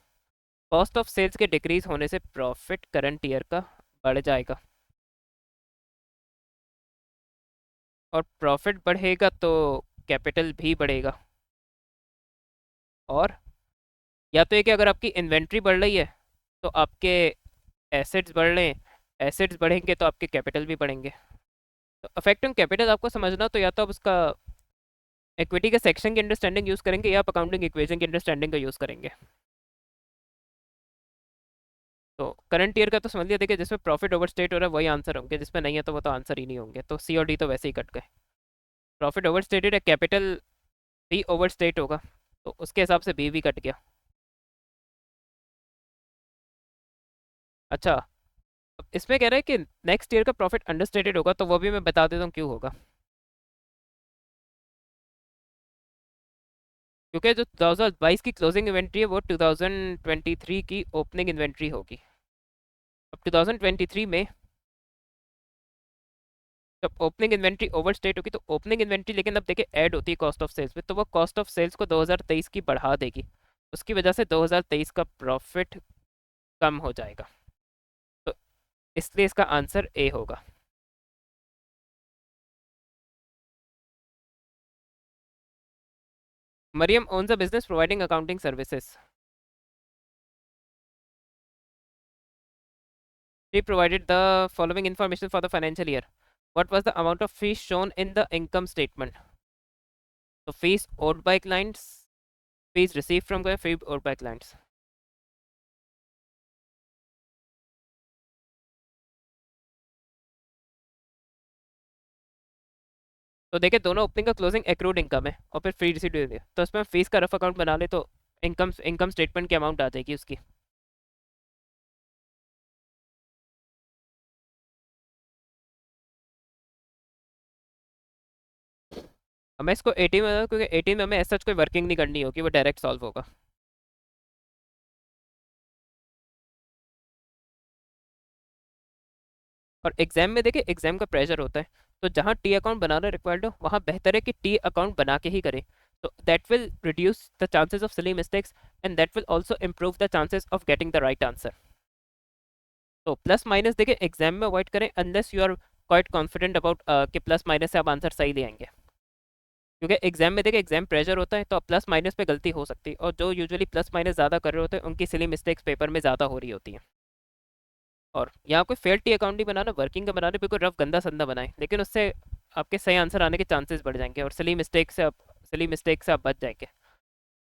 कॉस्ट ऑफ सेल्स के डिक्रीज होने से प्रॉफिट करंट ईयर का बढ़ जाएगा, और प्रॉफिट बढ़ेगा तो कैपिटल भी बढ़ेगा। और या तो ये कि अगर आपकी इन्वेंट्री बढ़ रही है तो आपके एसेट्स बढ़ रहे हैं, एसेट्स बढ़ेंगे तो आपके कैपिटल भी बढ़ेंगे। तो अफेक्ट ऑन कैपिटल आपको समझना, तो या तो आप उसका इक्विटी के सेक्शन की अंडरस्टैंडिंग यूज़ करेंगे, या आप अकाउंटिंग इक्वेशन की अंडरस्टैंडिंग का यूज़ करेंगे। तो करंट ईयर का तो समझ लिया, देखिए जिसमें प्रॉफिट ओवर स्टेट हो रहा है वही आंसर होंगे, जिसमें नहीं है तो वो तो आंसर ही नहीं होंगे। तो सी और डी तो वैसे ही कट गए। प्रॉफिट ओवर स्टेटेड है, कैपिटल भी ओवर स्टेट होगा, तो उसके हिसाब से बी भी कट गया। अच्छा, अब इसमें कह रहा है कि नेक्स्ट ईयर का प्रॉफिट अंडरस्टेटेड होगा, तो वो भी मैं बता देता हूँ क्यों होगा। क्योंकि जो 2022 की क्लोजिंग इन्वेंट्री है वो 2023 की ओपनिंग इन्वेंट्री होगी। अब 2023 में जब ओपनिंग इन्वेंट्री ओवर स्टेट होगी, तो ओपनिंग इन्वेंट्री लेकिन अब देखिए ऐड होती है कॉस्ट ऑफ सेल्स में, तो वो कॉस्ट ऑफ सेल्स को 2023 की बढ़ा देगी। उसकी वजह से 2023 का प्रॉफिट कम हो जाएगा। तो इसलिए इसका आंसर ए होगा। Maryam owns a business providing accounting services. She provided the following information for the financial year. What was the amount of fees shown in the income statement? So fees owed by clients, fees received from clients, fees owed by clients. तो देखिए दोनों opening का closing accrued income है और फिर free रिसीट्यूड है, तो इसमें हम फीस का रफ अकाउंट बना ले तो इनकम इनकम स्टेटमेंट की अमाउंट आ जाएगी उसकी। हमें इसको 18 में, क्योंकि 18 में हमें ऐसा कोई वर्किंग नहीं करनी होगी, वो डायरेक्ट सॉल्व होगा। और एग्जाम में देखिए एग्जाम का प्रेशर होता है, तो जहाँ टी अकाउंट बनाना रिक्वायर्ड हो वहाँ बेहतर है कि टी अकाउंट बना के ही करें। तो that will reduce the chances of silly mistakes and that will also improve the chances of getting the right answer. तो प्लस माइनस देखिए एग्जाम में अवॉइड करें unless you are quite confident about कि प्लस माइनस से आप answer सही ले आएंगे, क्योंकि एग्जाम में देखिए एग्जाम प्रेशर होता है, तो प्लस माइनस पे गलती हो सकती है, और जो यूजुअली प्लस माइनस ज़्यादा कर रहे होते हैं उनकी सिली मिस्टेक्स पेपर में ज़्यादा हो रही होती हैं। और यहाँ कोई फेयर टी अकाउंट नहीं बनाना, वर्किंग का बनाना, बिल्कुल रफ गंदा संदा बनाए, लेकिन उससे आपके सही आंसर आने के चांसेस बढ़ जाएंगे और सिली मिस्टेक से आप बच जाएंगे।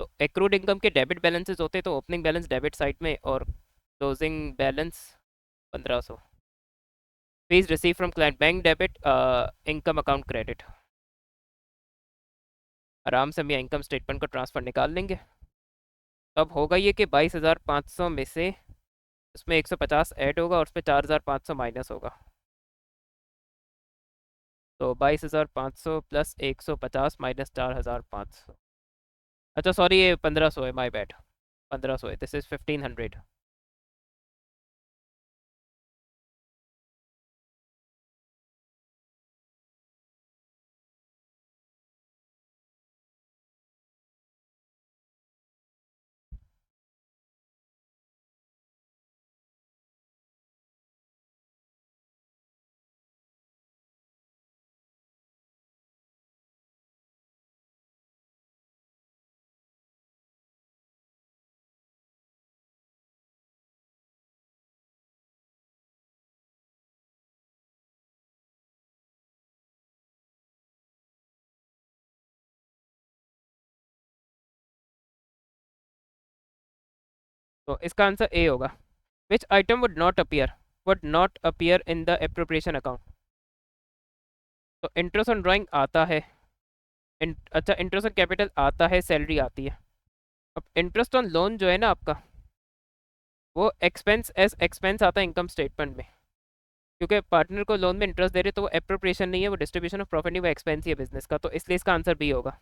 तो एक्रूड इनकम के डेबिट बैलेंसेस होते हैं, तो ओपनिंग बैलेंस डेबिट साइड में और closing balance 1500। Fees receive from client bank debit, income account credit. आराम से हम ये इनकम स्टेटमेंट का ट्रांसफर निकाल लेंगे। अब होगा ये कि 22,500 में से उसमें 150 ऐड होगा और उस पर 4,500 माइनस होगा। तो 22,500 प्लस 150 माइनस 4,500। अच्छा सॉरी, ये 1500 है, माई बैड। 1500 है, दिस इज 1500। तो इसका आंसर ए होगा। विच item would not appear in the appropriation account. तो इंटरेस्ट ऑन ड्राइंग आता है। अच्छा, इंटरेस्ट ऑन कैपिटल आता है, सैलरी आती है। अब इंटरेस्ट ऑन लोन जो है ना आपका, वो एक्सपेंस एज एक्सपेंस आता है इनकम स्टेटमेंट में, क्योंकि पार्टनर को लोन में इंटरेस्ट दे रहे तो वो अप्रोप्रिएशन नहीं है, वो डिस्ट्रीब्यूशन ऑफ प्रॉफिट नहीं, वो एक्सपेंस ही है बिजनेस का, तो इसलिए इसका आंसर बी होगा।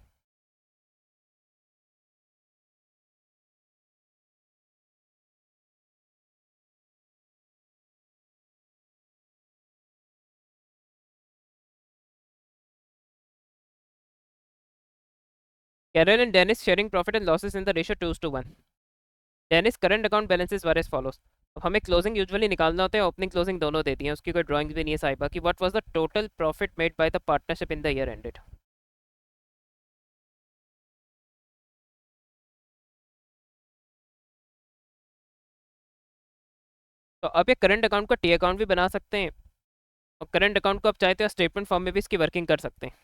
Carol and Dennis sharing profit and losses in the ratio 2:1। Dennis current account balances were as follows. अब हमें क्लोजिंग यूजुअली निकालना होता है, ओपनिंग क्लोजिंग दोनों देती हैं, उसकी कोई ड्राइंग्स भी नहीं है साहिबा की। What was the total profit made by the partnership in the year ended. तो अब ये करंट अकाउंट का टी अकाउंट भी बना सकते हैं, और करंट अकाउंट को आप चाहते हो स्टेटमेंट फॉर्म में भी इसकी वर्किंग कर सकते हैं।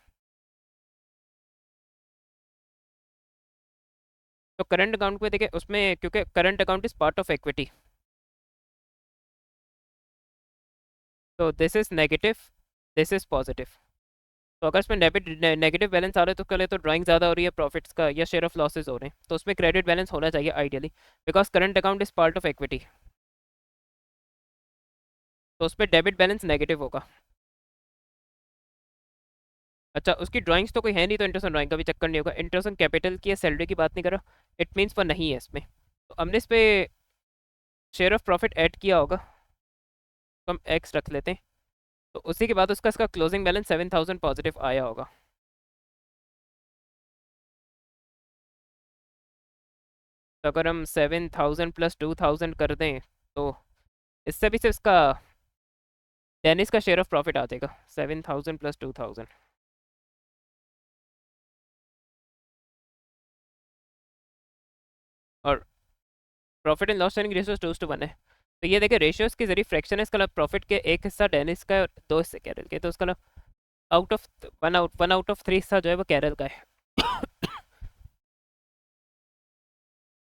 तो करंट अकाउंट में देखिए उसमें, क्योंकि current account is part of equity, तो this is negative, this is positive. तो अगर इसमें डेबिट नेगेटिव बैलेंस आ रहा है तो कल तो ड्राइंग ज़्यादा हो रही है प्रॉफिट्स का या शेयर ऑफ लॉसेज हो रहे हैं, तो उसमें क्रेडिट बैलेंस होना चाहिए ideally, because current account is part of equity. तो उस पर डेबिट बैलेंस नेगेटिव होगा। अच्छा, उसकी ड्राइंग्स तो कोई है नहीं, तो इंटरेस्ट ऑन ड्राइंग का भी चक्कर नहीं होगा। इंटरेस्ट ऑन कैपिटल की या सैलरी की बात नहीं कर रहा, इट मीन्स वो नहीं है इसमें। तो हमने इस पे शेयर ऑफ प्रॉफिट ऐड किया होगा, तो हम एक्स रख लेते हैं। तो उसी के बाद उसका इसका क्लोजिंग बैलेंस 7,000 पॉजिटिव आया होगा। तो अगर हम 7,000 प्लस 2,000 कर दें, तो इससे भी सिर्फ इसका डेनिस का शेयर ऑफ प्रॉफिट आ जाएगा, 7,000 प्लस 2,000। और profit and loss sharing ratio 2:1 है। तो ये देखिए रेशियोज के जरिए फ्रैक्शन है, इसका मतलब प्रॉफिट के एक हिस्सा डेनिस का है और दो हिस्से कैरल के, तो उसका मतलब वन आउट ऑफ 3 हिस्सा जो है वो कैरल का है।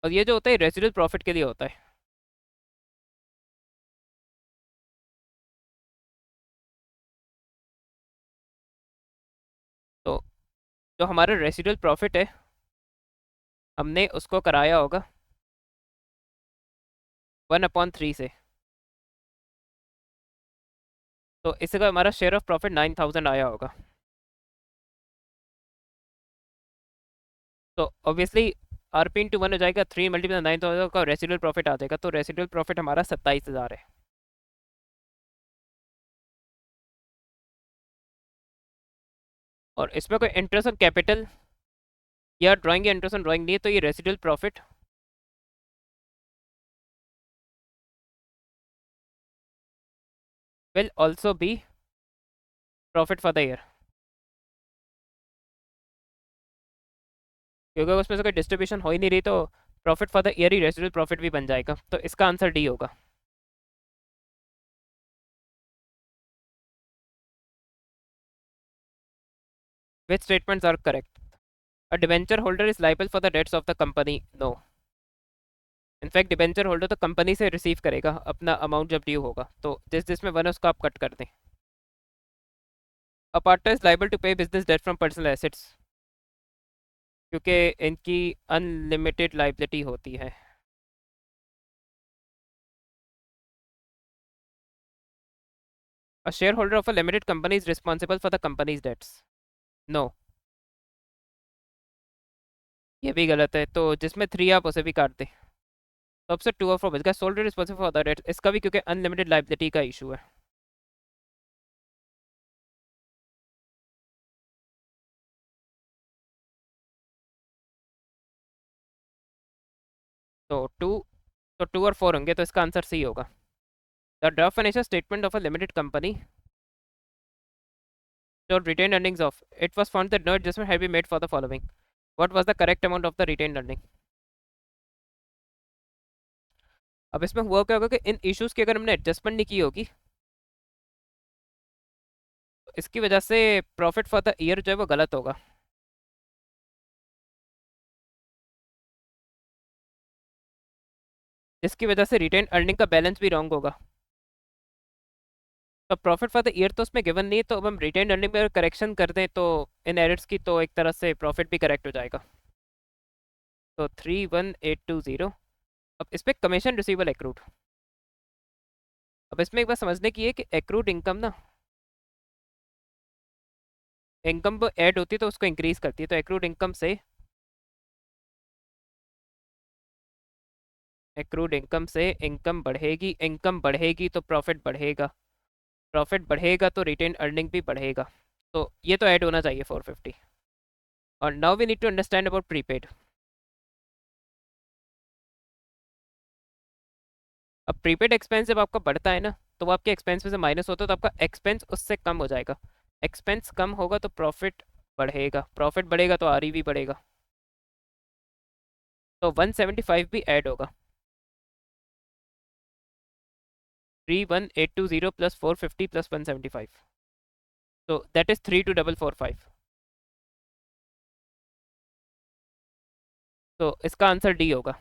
और ये जो होता है रेसिडुअल प्रॉफिट के लिए होता है। जो हमारा रेसिडुअल प्रॉफिट है हमने उसको कराया होगा 1/3 से। तो इसका हमारा शेयर ऑफ प्रॉफिट 9000 आया होगा। तो ऑब्वियसली RP इंटू 1 हो जाएगा, 3 मल्टीप्लाई 9000 का रेसिडुअल प्रॉफिट आ जाएगा, तो रेसिडुअल प्रॉफिट हमारा 27,000 है। और इसमें कोई इंटरेस्ट ऑन कैपिटल या ड्राइंग या इंटरेस्ट ऑन ड्राइंग नहीं है, तो ये residual profit will also be profit for the year, क्योंकि उसमें से कोई डिस्ट्रीब्यूशन हो ही नहीं रही, तो प्रॉफिट फॉर द ईयर ही रेसिडुअल प्रॉफिट भी बन जाएगा। तो इसका आंसर डी होगा। Which statements are correct? A debenture holder is liable for the debts of the company, no. In fact debenture holder तो कंपनी से रिसीव करेगा अपना अमाउंट जब ड्यू होगा, तो जिस जिसमें वन है उसको आप कट कर दें। A partner is liable to pay business debt from personal assets, क्योंकि इनकी अनलिमिटेड लाइबिलिटी होती है। A share holder of a limited company is responsible for the company's debts, no. ये भी गलत है, तो जिसमें 3 आप उसे भी काट दें। तो अब से 2 और 4 बच गया। Sole trader responsible for the debts, इसका भी क्योंकि अनलिमिटेड लाइबिलिटी का इशू है। तो 2, तो 2 और 4 होंगे, तो इसका आंसर सी होगा। The draft financial statement of a limited company showed retained earnings of, it was found that no adjustment had been made for the following. What was the correct amount of the retained earning? अब इसमें हुआ क्या होगा कि इन issues की अगर हमने adjustment नहीं की होगी, तो इसकी वजह से प्रॉफिट फॉर द ईयर जो है वो गलत होगा। जिसकी वजह से रिटेन अर्निंग का बैलेंस भी रॉन्ग होगा। तो प्रॉफिट फॉर द ईयर तो उसमें गिवन नहीं है, तो अब हम रिटेन अर्निंग में करेक्शन कर दें तो इन एरर्स की, तो एक तरह से प्रॉफिट भी करेक्ट हो जाएगा। तो 31820। अब इस पे कमीशन रिसीवेबल एक्रूड। अब इसमें एक बात समझने की है कि एक्रूड इनकम ना, इनकम ऐड होती है तो उसको इंक्रीज करती है, तो एक्रूड इनकम से, एक्रूड इनकम से इनकम बढ़ेगी, इनकम बढ़ेगी तो प्रॉफिट बढ़ेगा, प्रॉफिट बढ़ेगा तो रिटेन अर्निंग भी बढ़ेगा। तो ये तो ऐड होना चाहिए 450। और now we need to understand about prepaid. अब प्रीपेड एक्सपेंस जब आपका बढ़ता है ना, तो वो आपके एक्सपेंस में से माइनस होता है, तो आपका एक्सपेंस उससे कम हो जाएगा। एक्सपेंस कम होगा तो प्रॉफिट बढ़ेगा, प्रॉफिट बढ़ेगा तो RE भी बढ़ेगा। तो 175 भी ऐड होगा। 31820 प्लस 450 प्लस 175, तो दैट इज 32445। तो इसका आंसर डी होगा।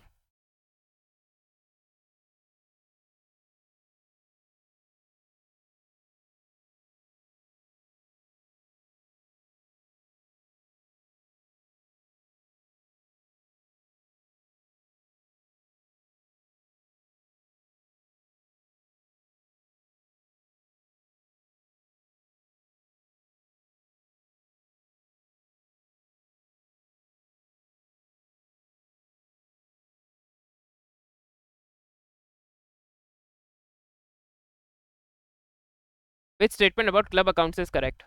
Which statement about club accounts is correct?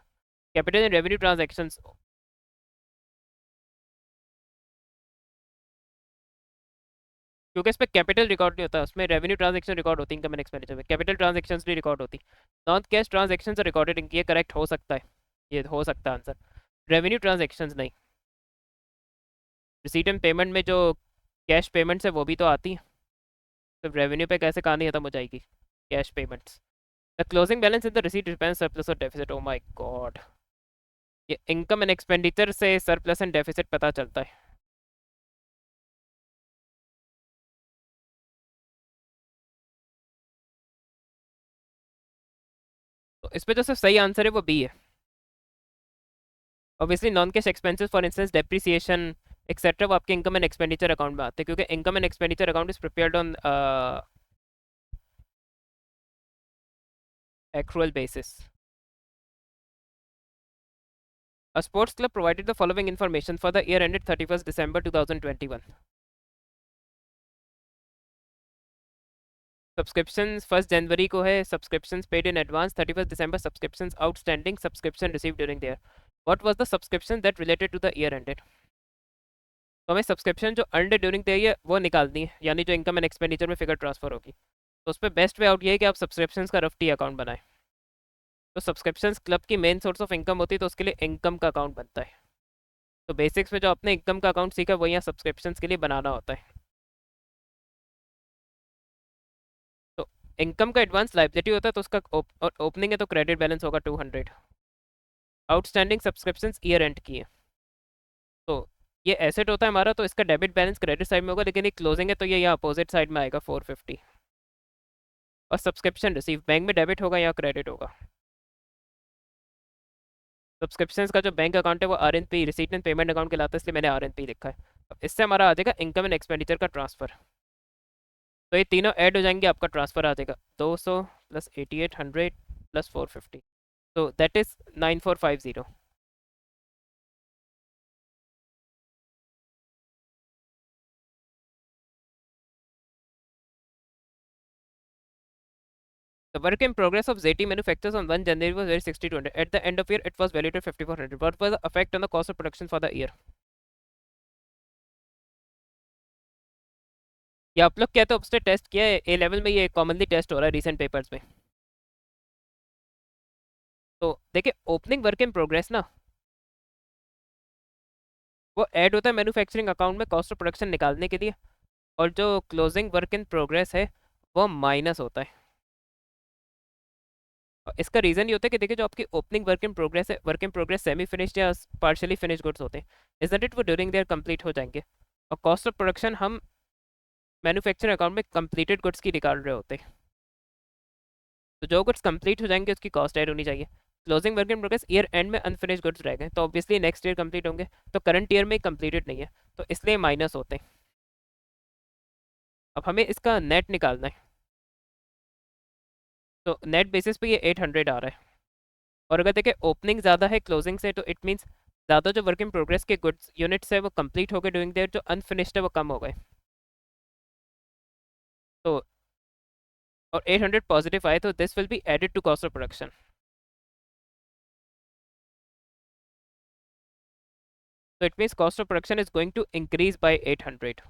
Capital and revenue transactions, क्योंकि इस पे कैपिटल रिकॉर्ड नहीं होता, उसमें रेवेन्यू ट्रांजैक्शन रिकॉर्ड होती है इनकम एंड एक्सपेंडिचर में, कैपिटल ट्रांजैक्शंस नहीं रिकॉर्ड होती। Non cash transactions are recorded इनकी, ये करेक्ट हो सकता है, ये हो सकता है आंसर। रेवेन्यू ट्रांजैक्शंस नहीं। रिसीट एंड पेमेंट में जो कैश पेमेंट्स है वो भी तो आती है, तो रेवेन्यू पे कैसे कहानी खत्म हो जाएगी cash payments? The closing balance in the receipt depends surplus और डेफिसिट, ओ माय गॉड। ये इनकम एंड एक्सपेंडिचर से सरप्लस एंड डेफिसिट पता चलता है। तो इस पे जो सिर्फ सही आंसर है वो बी है। Obviously non cash expenses for instance depreciation etcetera वो आपके इनकम एंड एक्सपेंडिचर अकाउंट में आते हैं, क्योंकि income and expenditure account is prepared on accrual basis. A sports club provided the following information for the year ended 31st December 2021. Subscriptions 1st January को है, subscriptions paid in advance 31st December, subscriptions outstanding, subscription received during the year. What was the subscription that related to the year ended? तो हमें subscription जो earned during the year वो निकालनी है, यानी जो इनकम एंड एक्सपेंडिचर में figure transfer होगी। तो उस पर बेस्ट वे आउट ये है कि आप सब्सक्रिप्शंस का रफ टी अकाउंट बनाएं। तो सब्सक्रिप्शंस क्लब की मेन सोर्स ऑफ इनकम होती है, तो उसके लिए इनकम का अकाउंट बनता है। तो बेसिक्स में जो आपने इनकम का अकाउंट सीखा वो यहाँ सब्सक्रिप्शंस के लिए बनाना होता है। तो इनकम का एडवांस लाइबिलिटी होता है, तो उसका ओपनिंग है तो क्रेडिट बैलेंस होगा 200। आउटस्टैंडिंग सब्सक्रिप्शंस ईयर एंड की है, तो ये एसेट होता है हमारा, तो इसका डेबिट बैलेंस क्रेडिट साइड में होगा, लेकिन ये क्लोजिंग है तो ये यहाँ अपोजिट साइड में आएगा 450। और सब्सक्रिप्शन रिसीव बैंक में डेबिट होगा या क्रेडिट होगा। सब्सक्रिप्शंस का जो बैंक अकाउंट है वो RNP receipt and payment account कहलाता है, इसलिए मैंने आरएनपी लिखा है। अब इससे हमारा आ जाएगा इनकम एंड एक्सपेंडिचर का ट्रांसफर। तो ये तीनों ऐड हो जाएंगे, आपका ट्रांसफर आ जाएगा 200 प्लस 8800 प्लस 450, तो that is 9450। The work in progress of ZT manufacturers on 1 January was very 6200. At the end of year, it was valued at 5400. What was the effect on the cost of production for the year? ये आप लोग क्या तो उसने test किया है ए level में, ये कॉमनली टेस्ट हो रहा है रिसेंट पेपर्स में। तो देखिए ओपनिंग वर्क इन प्रोग्रेस ना वो ऐड होता है मैन्युफैक्चरिंग अकाउंट में कॉस्ट ऑफ प्रोडक्शन निकालने के लिए, और जो क्लोजिंग वर्क इन प्रोग्रेस है वो माइनस होता है। और इसका रीज़न ये होता है कि देखिए जो आपकी ओपनिंग वर्क इन प्रोग्रेस है, work in progress semi finished या पार्शियली फिनिश गुड्स होते हैं, इजंट इट, वो ड्यूरिंग देयर कंप्लीट हो जाएंगे। और कॉस्ट ऑफ प्रोडक्शन हम मैन्युफैक्चरिंग अकाउंट में कंप्लीटेड गुड्स की निकाल रहे होते हैं, तो जो गुड्स कंप्लीट हो जाएंगे उसकी कॉस्ट ऐड होनी चाहिए। Closing work in progress year and में अनफिनिश गुड्स रह गए, तो ऑब्वियसली नेक्स्ट ईयर कंप्लीट होंगे, तो करंट ईयर में कंप्लीटेड नहीं है, तो इसलिए माइनस होते हैं। अब हमें इसका नेट निकालना है, तो नेट बेसिस पे ये 800 आ रहा है। और अगर देखें ओपनिंग ज़्यादा है क्लोजिंग से, तो इट मीन्स ज़्यादा जो वर्क इन प्रोग्रेस के गुड्स यूनिट्स है वो कंप्लीट हो गए ड्यूरिंग देयर, जो अनफिनिश्ड है वो कम हो गए। तो और 800 पॉजिटिव आए, तो this will be added to cost of production. So it means cost of production is going to increase by 800.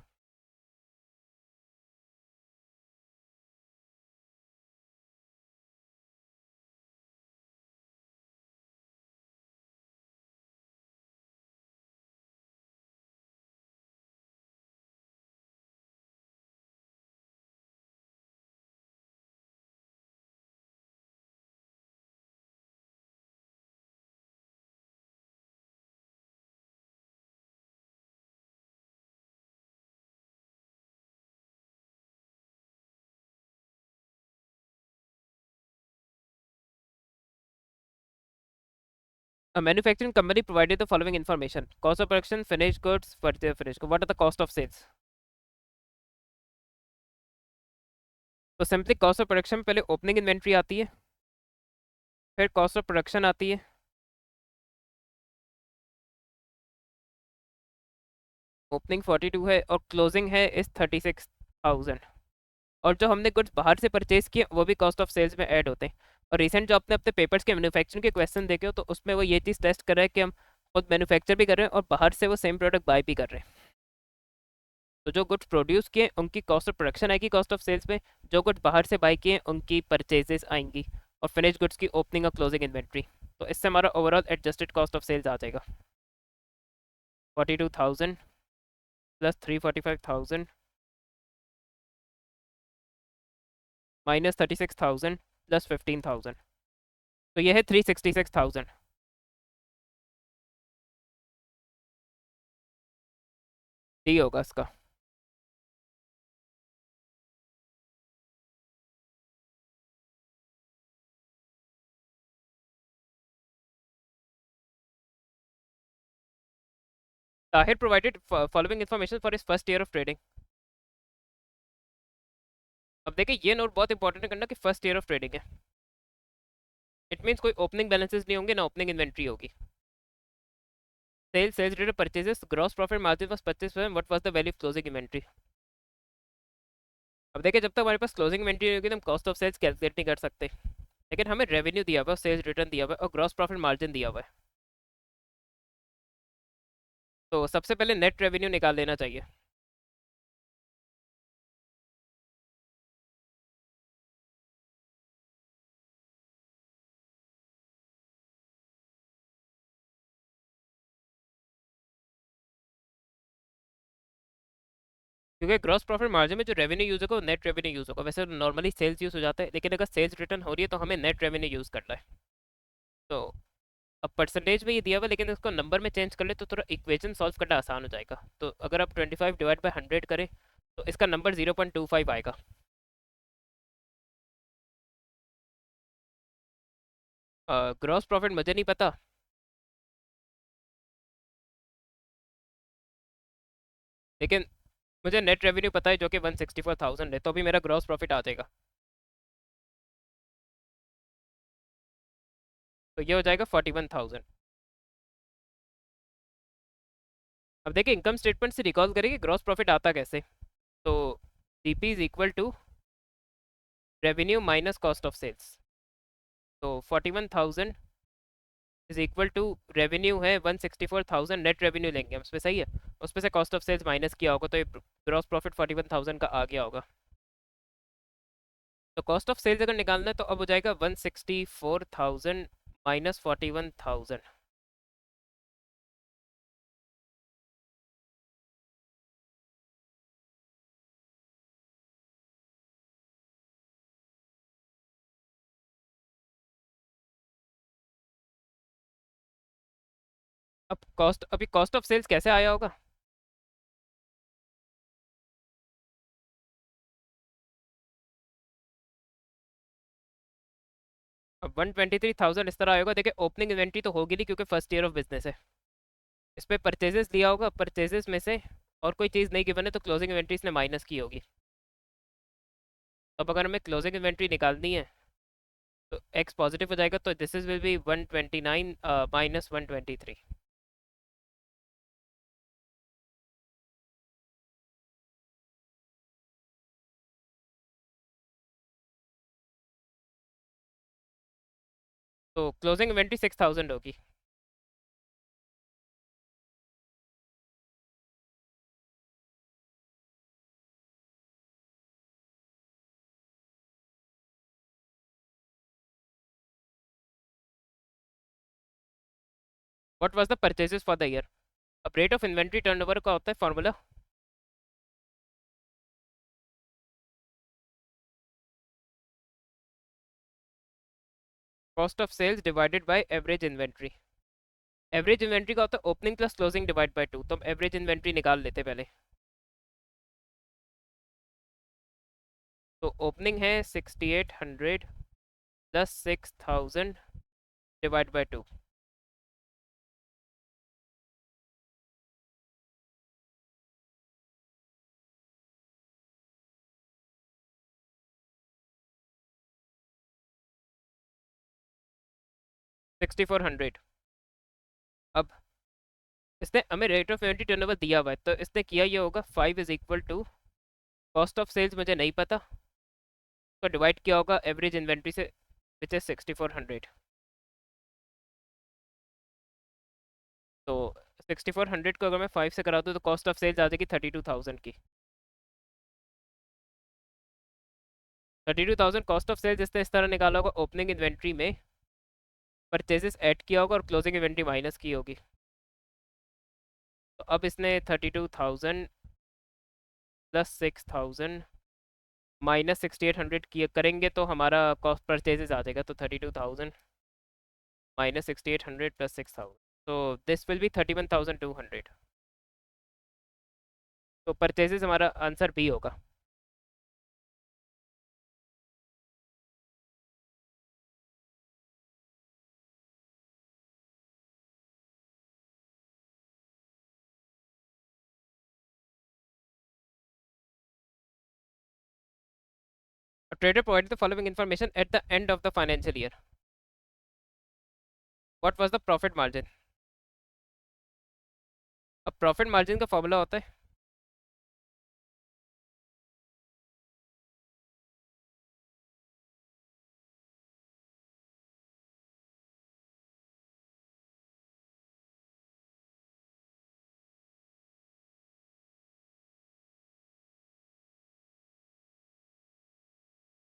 A manufacturing company provided the following information: cost of production, finished goods, finished goods. What are the cost of sales? तो simply cost of production में पहले opening inventory आती है, फिर cost of production आती है, opening 42 है और क्लोजिंग है इस 36,000। और जो हमने गुड्स बाहर से परचेज किए वो भी कॉस्ट ऑफ सेल्स में ऐड होते हैं। और रिसेंट जो आपने अपने पेपर्स के मैन्युफैक्चरिंग के क्वेश्चन देखे हो, तो उसमें वो ये चीज़ टेस्ट कर रहा है कि हम खुद मैन्युफैक्चर भी कर रहे हैं और बाहर से वो सेम प्रोडक्ट बाय भी कर रहे हैं। तो जो गुड्स प्रोड्यूस किए उनकी कॉस्ट ऑफ प्रोडक्शन आएगी कॉस्ट ऑफ सेल्स में, जो गुड्स बाहर से बाय किए उनकी परचेजेस आएंगी, और फिनिश गुड्स की ओपनिंग और क्लोजिंग इन्वेंट्री। तो इससे हमारा overall adjusted cost of sales आ जाएगा 42,000 प्लस 345,000 माइनस 36,000 प्लस 15,000, तो यह है 366,000। डी होगा इसका। Tahir provided following information for his first year of trading. अब देखिए ये नोट बहुत इंपॉर्टेंट है करना कि फर्स्ट ईयर ऑफ ट्रेडिंग है। इट मीन्स कोई ओपनिंग बैलेंसेस नहीं होंगे ना ओपनिंग इन्वेंट्री होगी। Sales sales related purchases gross profit margin was 25%, what was the value of closing inventory. अब देखिए जब तक हमारे पास क्लोजिंग इन्वेंट्री होगी तो हम कॉस्ट ऑफ सेल्स कैलकुलेट नहीं कर सकते, लेकिन हमें रेवेन्यू दिया हुआ है, सेल्स रिटर्न दिया हुआ है और ग्रॉस प्रॉफिट मार्जिन दिया हुआ है। तो सबसे पहले नेट रेवेन्यू निकाल लेना चाहिए। क्योंकि ग्रॉस प्रॉफिट मार्जिन में जो रेवेन्यू यूज होगा वो नेट रेवेन्यू यूज होगा। वैसे नॉर्मली सेल्स यूज हो जाता है, लेकिन अगर सेल्स रिटर्न हो रही है तो हमें नेट रेवेन्यू यूज करना है। तो अब परसेंटेज में ये दिया हुआ है, लेकिन इसको नंबर में चेंज कर ले तो थोड़ा इक्वेशन सॉल्व करना आसान हो जाएगा। तो अगर आप 25 डिवाइड बाई 100 करें तो इसका नंबर 0.25 आएगा। ग्रॉस प्रॉफिट मुझे नहीं पता, लेकिन मुझे नेट रेवेन्यू पता है जो कि 164,000 है, तो अभी मेरा ग्रॉस प्रॉफिट आ जाएगा। तो ये हो जाएगा 41,000। अब देखिए इनकम स्टेटमेंट से रिकॉल करेंगे ग्रॉस प्रॉफिट आता कैसे। तो CP is equal to revenue minus cost of sales. तो 41,000 इज इक्वल टू रेवेन्यू है 164,000, नेट रेवेन्यू लेंगे हम उस पर, सही है। उस पर से कॉस्ट ऑफ सेल्स माइनस किया होगा तो ये ग्रॉस प्रॉफिट 41,000 का आ गया होगा। तो कॉस्ट ऑफ सेल्स अगर निकालना है तो अब हो जाएगा 164,000 माइनस 41,000। अब कॉस्ट, अभी कॉस्ट ऑफ सेल्स कैसे आया होगा। अब 123,000 इस तरह आएगा। देखिए ओपनिंग इन्वेंट्री तो होगी नहीं क्योंकि फर्स्ट ईयर ऑफ बिजनेस है। इस पे परचेजेस दिया होगा, परचेजेस में से और कोई चीज़ नहीं गिवन है तो क्लोजिंग इन्वेंट्री इसने माइनस की होगी। अब अगर हमें क्लोजिंग इन्वेंट्री निकालनी है तो एक्स पॉजिटिव हो जाएगा, तो this is will be 129 minus 123। तो क्लोजिंग इन्वेंट्री 6,000 होगी। What was the purchases for the year. अब रेट ऑफ इन्वेंट्री टर्नओवर का होता है formula cost of sales divided by average inventory. Average inventory का होता है opening plus closing divide by 2, तो हम एवरेज इन्वेंट्री निकाल लेते हैं पहले। तो ओपनिंग है 6,800 प्लस 6,000 डिवाइड बाय 2। 6,400। अब इसने हमें रेट ऑफ इन्वेंट्री टर्नओवर दिया हुआ है, तो इसने किया ये होगा 5 is equal to cost of sales मुझे नहीं पता, तो डिवाइड किया होगा एवरेज इन्वेंट्री से विच इज 6,400। तो 6,400 को अगर मैं 5 से करा दूँ तो कॉस्ट ऑफ सेल्स आ जाएगी 32,000 की। 32,000 कॉस्ट ऑफ सेल्स इसने इस तरह निकाला होगा, ओपनिंग इन्वेंट्री में परचेजेस ऐड किया होगा और क्लोजिंग इन्वेंट्री माइनस की होगी। तो अब इसने 32,000 प्लस 6,000 माइनस 6,800 किया करेंगे तो हमारा कॉस्ट परचेजेस आ जाएगा। तो 32,000 माइनस 6,800 प्लस 6,000, तो दिस विल बी 31,200। तो परचेजेस हमारा आंसर बी होगा। A trader provided the following information at the end of the financial year. What was the profit margin? अब प्रॉफिट मार्जिन का फॉर्मूला होता है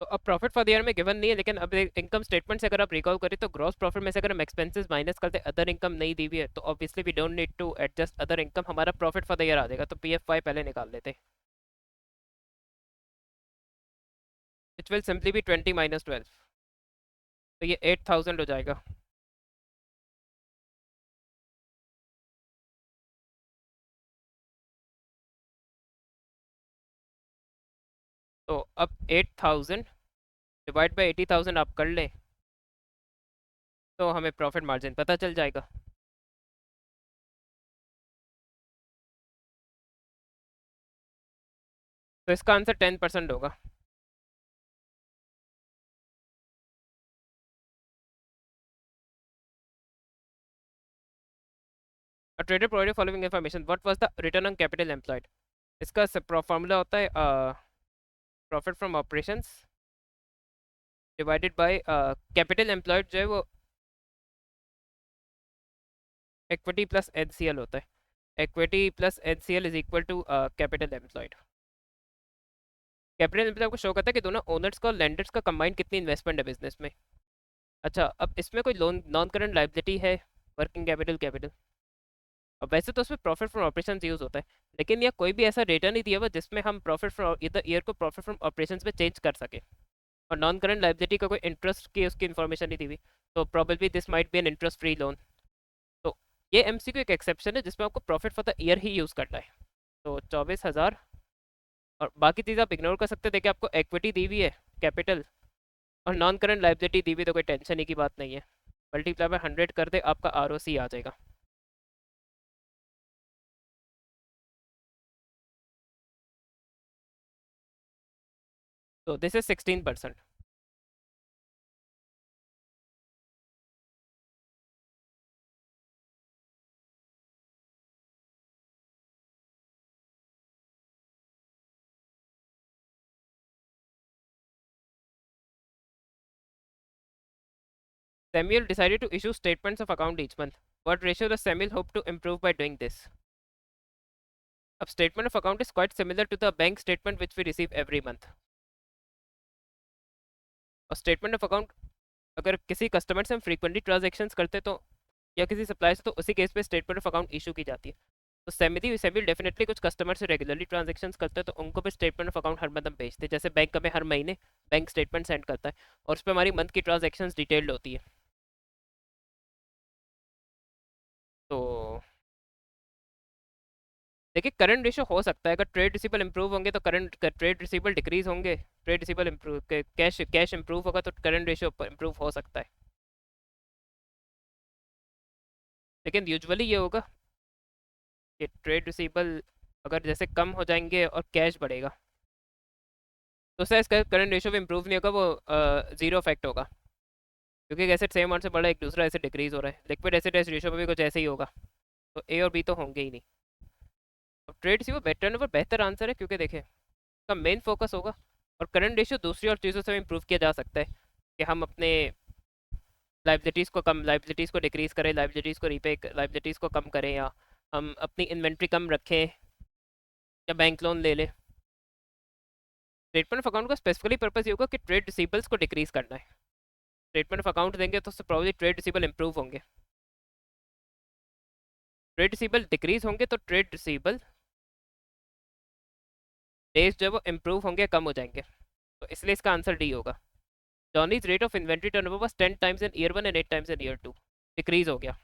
तो अब प्रॉफिट फॉर द ईयर में गिवन नहीं है, लेकिन अब इनकम स्टेटमेंट से अगर आप रिकॉल करें तो ग्रॉस प्रॉफिट में से अगर हम एक्सपेंसेस माइनस करते अदर इनकम नहीं दी हुई है तो obviously we don't need to adjust other income, हमारा प्रॉफिट फॉर द ईयर आ जाएगा, तो PF5 पहले निकाल लेते, which will simply be 20 minus 12, तो ये 8000 हो जाएगा। तो अब 8000 डिवाइड बाई 80,000 आप कर लें तो हमें प्रॉफिट मार्जिन पता चल जाएगा। तो इसका आंसर 10% होगा। A trader provided following information. What was the return on capital employed? इसका फॉर्मूला होता है profit from operations divided by capital employed, जो है वो इक्विटी प्लस NCL होता है। Equity plus NCL is equal to capital employed. Capital employed को show करता है कि दोनों ओनर्स का और लेंडर्स का कंबाइंड कितनी इन्वेस्टमेंट है बिजनेस में। अच्छा, अब इसमें कोई लोन नॉन करंट लाइबिलिटी है, वर्किंग कैपिटल कैपिटल, अब वैसे तो उसमें प्रॉफिट फ्रॉम ऑपरेशन यूज होता है, लेकिन यह कोई भी ऐसा डेटा नहीं दिया हुआ जिसमें हम प्रॉफिट फ्रॉम ईयर को प्रॉफिट फ्रॉम ऑपरेशन में चेंज कर सके, और नॉन करंट लाइबिलिटी का कोई इंटरेस्ट की उसकी इन्फॉर्मेशन नहीं दी हुई, तो probably this might be an interest free loan. तो ये MCQ एक एक्सेप्शन है जिसमें आपको profit for the year he use करना है। तो 24,000, और बाकी चीज़ आप इग्नोर कर सकते हैं, देखिए आपको इक्विटी दी हुई है, कैपिटल, और नॉन करंट लाइबिलिटी दी हुई, तो कोई टेंशन ही की बात नहीं है। मल्टीप्लाई बाय 100 कर दे, आपका ROC आ जाएगा। तो this is 16%। Samuel decided to issue statements of account each month. What ratio does Samuel hope to improve by doing this? अब statement of account is quite similar to the bank statement which we receive every month. और statement of account अगर किसी customer से हम frequently transactions करते तो, या किसी सप्लाई से, तो उसी केस पे स्टेटमेंट ऑफ अकाउंट इशू की जाती है। तो सेमिल डेफिनेटली कुछ कस्टमर से रेगुलरली ट्रांजेक्शन्स करते हैं, तो उनको भी statement of account her month हम भेजते हैं, जैसे बैंक हमें हर महीने बैंक स्टेटमेंट सेंड करता है और उस पर हमारी मंथ की ट्रांजेक्शन्स डिटेल्ड होती है। तो देखिए करंट रेशियो हो सकता है, अगर ट्रेड रिसीबल इंप्रूव होंगे तो करंट ट्रेड रिसीबल डिक्रीज होंगे, trade receivable improve, cash cash improve होगा तो करंट रेशियो इंप्रूव हो सकता है, लेकिन यूजुअली ये होगा कि ट्रेड रिसीबल अगर जैसे कम हो जाएंगे और कैश बढ़ेगा तो उससे इसका करंट रेशियो भी इंप्रूव नहीं होगा, वो जीरो इफेक्ट होगा, क्योंकि एसेट सेम अमाउंट से बढ़ा है, एक दूसरा एसेट डिक्रीज हो रहा है। लिक्विड एसेट रेशियो में भी कुछ ऐसे ही होगा, तो A और B तो होंगे ही नहीं। अब ट्रेड रिसीबल टर्नओवर बेहतर आंसर है, क्योंकि देखें इसका मेन फोकस होगा, और करंट रेशियो दूसरी और चीज़ों से इंप्रूव किया जा सकता है कि हम अपने लाइबिलिटीज़ को डिक्रीज करें, लाइबिलिटीज़ को कम करें, या हम अपनी इन्वेंट्री कम रखें, या बैंक लोन ले लें। स्टेटमेंट ऑफ अकाउंट का स्पेसिफिकली पर्पस ये होगा कि ट्रेड रिसीबल्स को डिक्रीज करना है। स्टेटमेंट ऑफ अकाउंट देंगे तो उससे प्रॉब्ली ट्रेड रिसीबल इंप्रूव होंगे, ट्रेड रिसीबल डिक्रीज होंगे तो ट्रेड रिसीबल डेज जो है वो इंप्रूव होंगे, कम हो जाएंगे, तो इसलिए इसका आंसर डी होगा। Johnny's rate of inventory turnover was 10 times in year 1 and 8 times in year 2, decrease हो गया,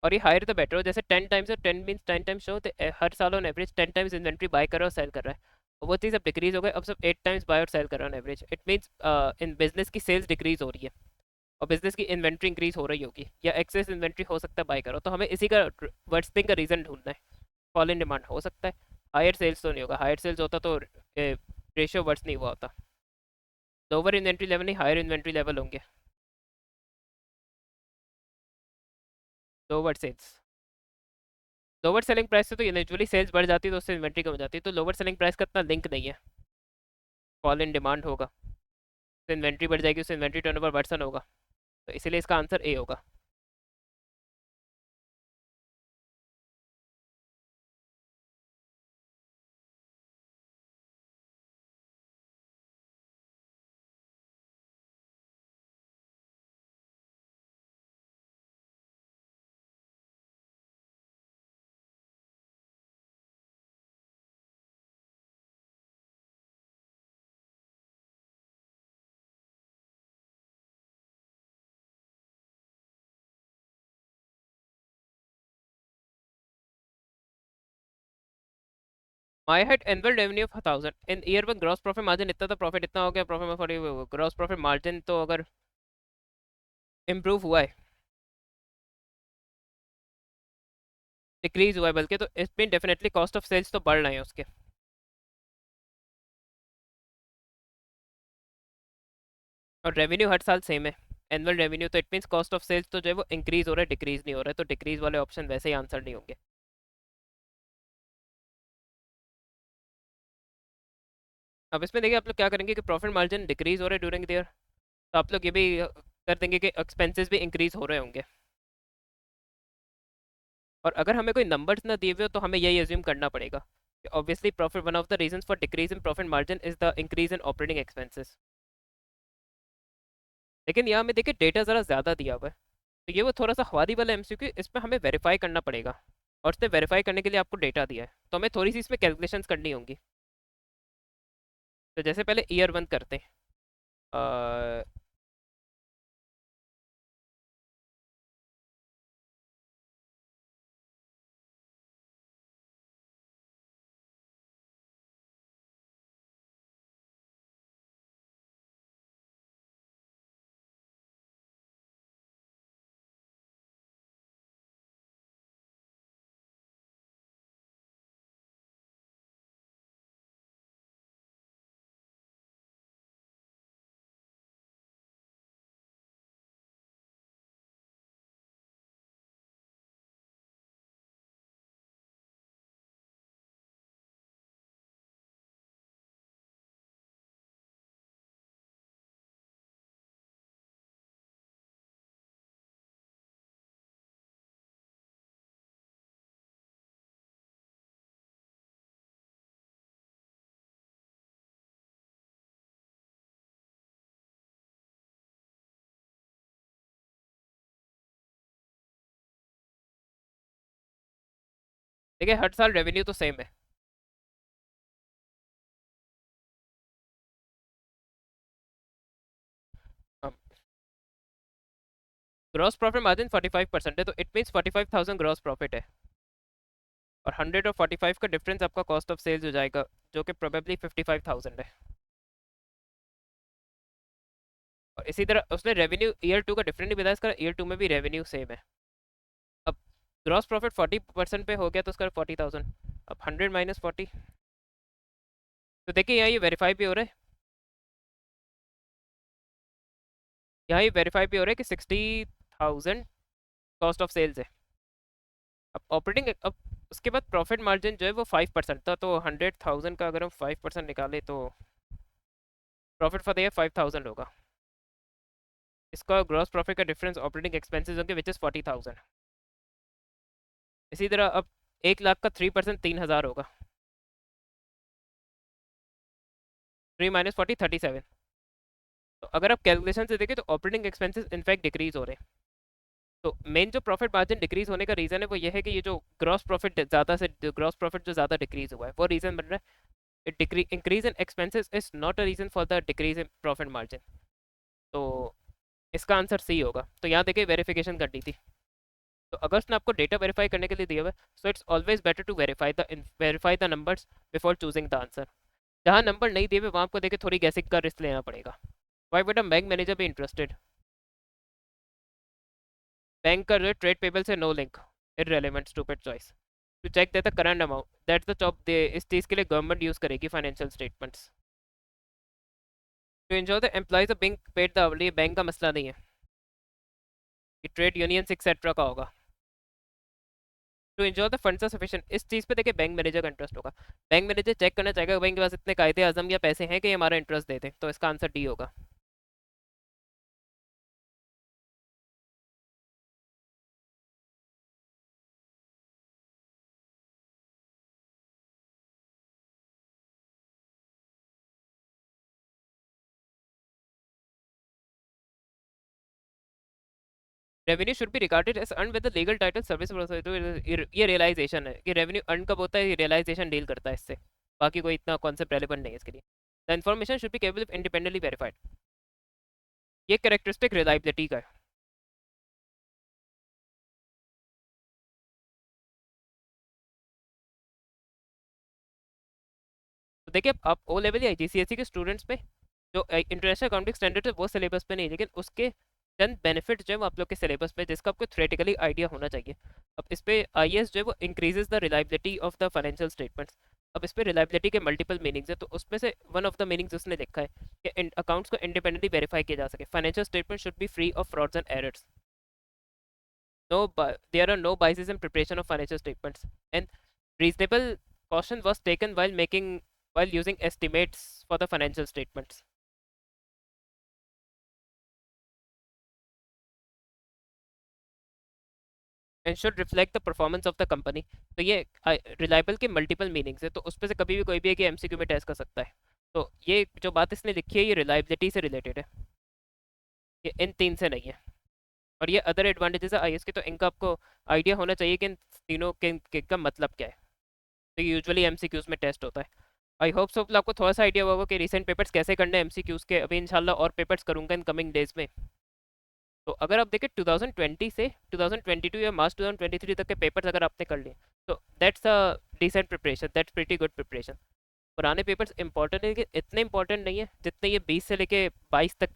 और ये हायर द बेटर हो, जैसे 10 टाइम्स, और 10 मीन्स 10 टाइम्स शो, तो हर साल on average 10 times inventory buy कर रहा है और सेल कर रहा है, और वो चीज़ अब डिक्रीज हो गई, अब सब 8 टाइम्स बाय और सेल कर रहा है on average. It means in business की सेल्स डिक्रीज हो रही है और बिजनेस की इन्वेंट्री इंक्रीज हो रही होगी, या एक्सेस इन्वेंट्री हो सकता है बाय करो, तो हमें इसी का वर्स्टिंग का रीजन ढूंढना है। फॉल इन डिमांड हो सकता है, हायर सेल्स तो नहीं होगा, हायर सेल्स होता तो रेशियो वर्स नहीं हुआ होता। लोअर इन्वेंट्री लेवल नहीं, हायर इन्वेंट्री लेवल होंगे। Lower sales, lower selling price से तो यूजुअली सेल्स बढ़ जाती है तो उससे इन्वेंट्री कम हो जाती है, तो लोअर सेलिंग प्राइस का इतना लिंक नहीं है। फॉल इन डिमांड होगा तो इन्वेंट्री बढ़ जाएगी, उससे इन्वेंट्री टर्नओवर वर्सन होगा, तो इसीलिए इसका आंसर ए होगा। My head annual revenue of 1000 in year one, gross profit margin इतना था, प्रॉफिट इतना हो गया, profit sorry gross profit margin तो अगर इम्प्रूव हुआ है, डिक्रीज हुआ है बल्कि, तो इसमें डेफिनेटली कॉस्ट ऑफ सेल्स तो बढ़ रहे हैं उसके। और रेवेन्यू हर साल सेम है, एनुअल रेवेन्यू, तो it means cost of sales तो जो है वो इंक्रीज हो रहा है, डिक्रीज नहीं हो रहा है, तो डिक्रीज वाले ऑप्शन वैसे ही आंसर नहीं होंगे। अब इसमें देखिए आप लोग क्या करेंगे कि प्रॉफिट मार्जिन डिक्रीज हो रहा है ड्यूरिंग द ईयर, तो आप लोग ये भी कर देंगे कि एक्सपेंसेस भी इंक्रीज हो रहे होंगे। और अगर हमें कोई नंबर्स ना दिए हुए हो तो हमें यही एज्यूम करना पड़ेगा कि obviously profit, one of the reasons for decrease in profit margin is the increase in operating expenses. लेकिन यहाँ में देखिए डेटा ज़रा ज़्यादा दिया हुआ है, तो ये वो थोड़ा सा हवारी वाला एमसीक्यू, इसमें हमें वेरीफाई करना पड़ेगा, और इससे वेरीफाई करने के लिए आपको डेटा दिया है, तो हमें थोड़ी सी इसमें कैलकुलेशंस करनी होंगी। तो जैसे पहले ईयर वन करते हैं। अ, देखिए हर साल रेवेन्यू तो सेम है। ग्रॉस प्रॉफिट मार्जिन 45% है, तो इट मीन्स 45,000 ग्रॉस प्रॉफिट है, और 100 और 45 का डिफरेंस आपका कॉस्ट ऑफ सेल्स हो जाएगा, जो कि प्रोबेबली 55,000 है। और इसी तरह उसने रेवेन्यू ईयर टू का डिफरेंट नहीं बताया, इसका ईयर टू में भी रेवेन्यू सेम है। अब ग्रॉस प्रॉफिट 40% पे हो गया तो उसका 40,000, अब 100 - 40, तो देखिए यहाँ ये वेरीफाई भी हो रहा है, यहाँ ये वेरीफाई भी हो रहा है कि 60,000 कॉस्ट ऑफ सेल्स है। अब ऑपरेटिंग, अब उसके बाद प्रॉफिट मार्जिन जो है वो 5% था, तो 100,000 का अगर हम 5% निकालें तो प्रॉफिट फॉर द ईयर 5,000 होगा। इसका ग्रॉस प्रॉफिट का डिफरेंस ऑपरेटिंग एक्सपेंसेस होंगे विच इज़ 40,000। इसी तरह अब 1 लाख का 3% 3,000 होगा, 3 - 40 37। तो अगर आप कैलकुलेशन से देखें तो ऑपरेटिंग एक्सपेंसेस इनफैक्ट डिक्रीज हो रहे हैं। तो मेन जो प्रॉफिट मार्जिन डिक्रीज होने का रीज़न है वो ये है कि ये जो ग्रॉस प्रॉफिट ज़्यादा से ग्रॉस प्रॉफिट जो ज़्यादा डिक्रीज हुआ है वो रीज़न बन रहा है। Increase in expenses is not a reason for the decrease in profit margin. तो इसका आंसर सी होगा। तो यहाँ देखिए वेरिफिकेशन करनी थी, तो अगर उसने आपको डेटा वेरीफाई करने के लिए दिया हुआ है, so it's always better to verify the numbers before choosing the answer. जहाँ नंबर नहीं दिए हुए वहाँ आपको देखिए थोड़ी गैसिंग का रिस्क लेना पड़ेगा। Why would a bank manager be interested? Bank का जो ट्रेड पेबल से no link, irrelevant, stupid choice. To check that the current amount that's the job दे इस चीज़ के लिए गवर्नमेंट यूज़ करेगी financial statements. To ensure the employees are being paid the hourly, bank का मसला नहीं है, ये ट्रेड यूनियंस एक्सेट्रा का होगा। To ensure the funds are sufficient, इस चीज़ पे देखिए बैंक मैनेजर का इंटरेस्ट होगा। बैंक मैनेजर चेक करना चाहेगा बैंक के पास इतने कायदे आजम या पैसे हैं कि ये हमारा इंटरेस्ट दे दे, तो इसका आंसर डी होगा। Revenue should be regarded as earn with the legal title service, तो ये रियलाइजेशन है कि रेवेन्यू अर्न कब होता है, ये रियलाइजेशन डील करता है इससे, बाकी कोई इतना कॉन्सेप्ट रेलेवेंट नहीं है इसके लिए। The information should be cable of independently verified, ये कैरेक्टरिस्टिक रिलायबिलिटी का है। तो देखिए आप ओ लेवल या जीसीएसई के स्टूडेंट्स पे जो इंटरनेशनल अकाउंटिंग स्टैंडर्ड है वो सिलेबस पे नहीं, लेकिन उसके चंद बेनिफिट जो है वो आप लोग के सिलेबस पे, जिसका आपको थ्योरेटिकली आइडिया होना चाहिए। अब इस पे आईएएस जो है वो increases the reliability of the financial statements. अब इस पे रिलायबिलिटी के मल्टीपल मीनिंग्स है, तो उसमें से वन ऑफ द मीनिंग्स उसने लिखा है कि अकाउंट्स को इंडिपेंडेंटली वेरीफाई किया जा सके, financial statement should be free of frauds and errors, no there are no biases in preparation of financial statements, and reasonable caution was taken while using estimates for the financial statements, and should reflect the performance of the company। तो ये reliable के multiple meanings है, तो उसमें से कभी भी कोई भी एक एमसीक्यू में टेस्ट कर सकता है। तो ये जो बात इसने लिखी है ये रिलायबिलिटी से रिलेटेड है, ये इन तीन से नहीं है। और ये अदर एडवांटेजेस है आईएएस के, तो इनका आपको आइडिया होना चाहिए कि इन तीनों के का मतलब क्या है। तो ये यूजुअली एमसीक्यूज में टेस्ट होता है। आई होप सो आपको थोड़ा सा आइडिया होगा कि रिसेंट पेपर्स कैसे करने हैं एमसीक्यूज के। अभी इंशाल्लाह और पेपर्स करूंगा इन कमिंग डेज में। तो अगर आप देखें 2020 से 2022 या मार्च 2023 तक के पेपर्स अगर आपने कर लिए, तो that's a decent preparation, that's pretty good preparation. पुराने पेपर्स इंपॉर्टेंट है, लेकिन इतने इंपॉर्टेंट नहीं है जितने ये 20 से लेके 22 तक के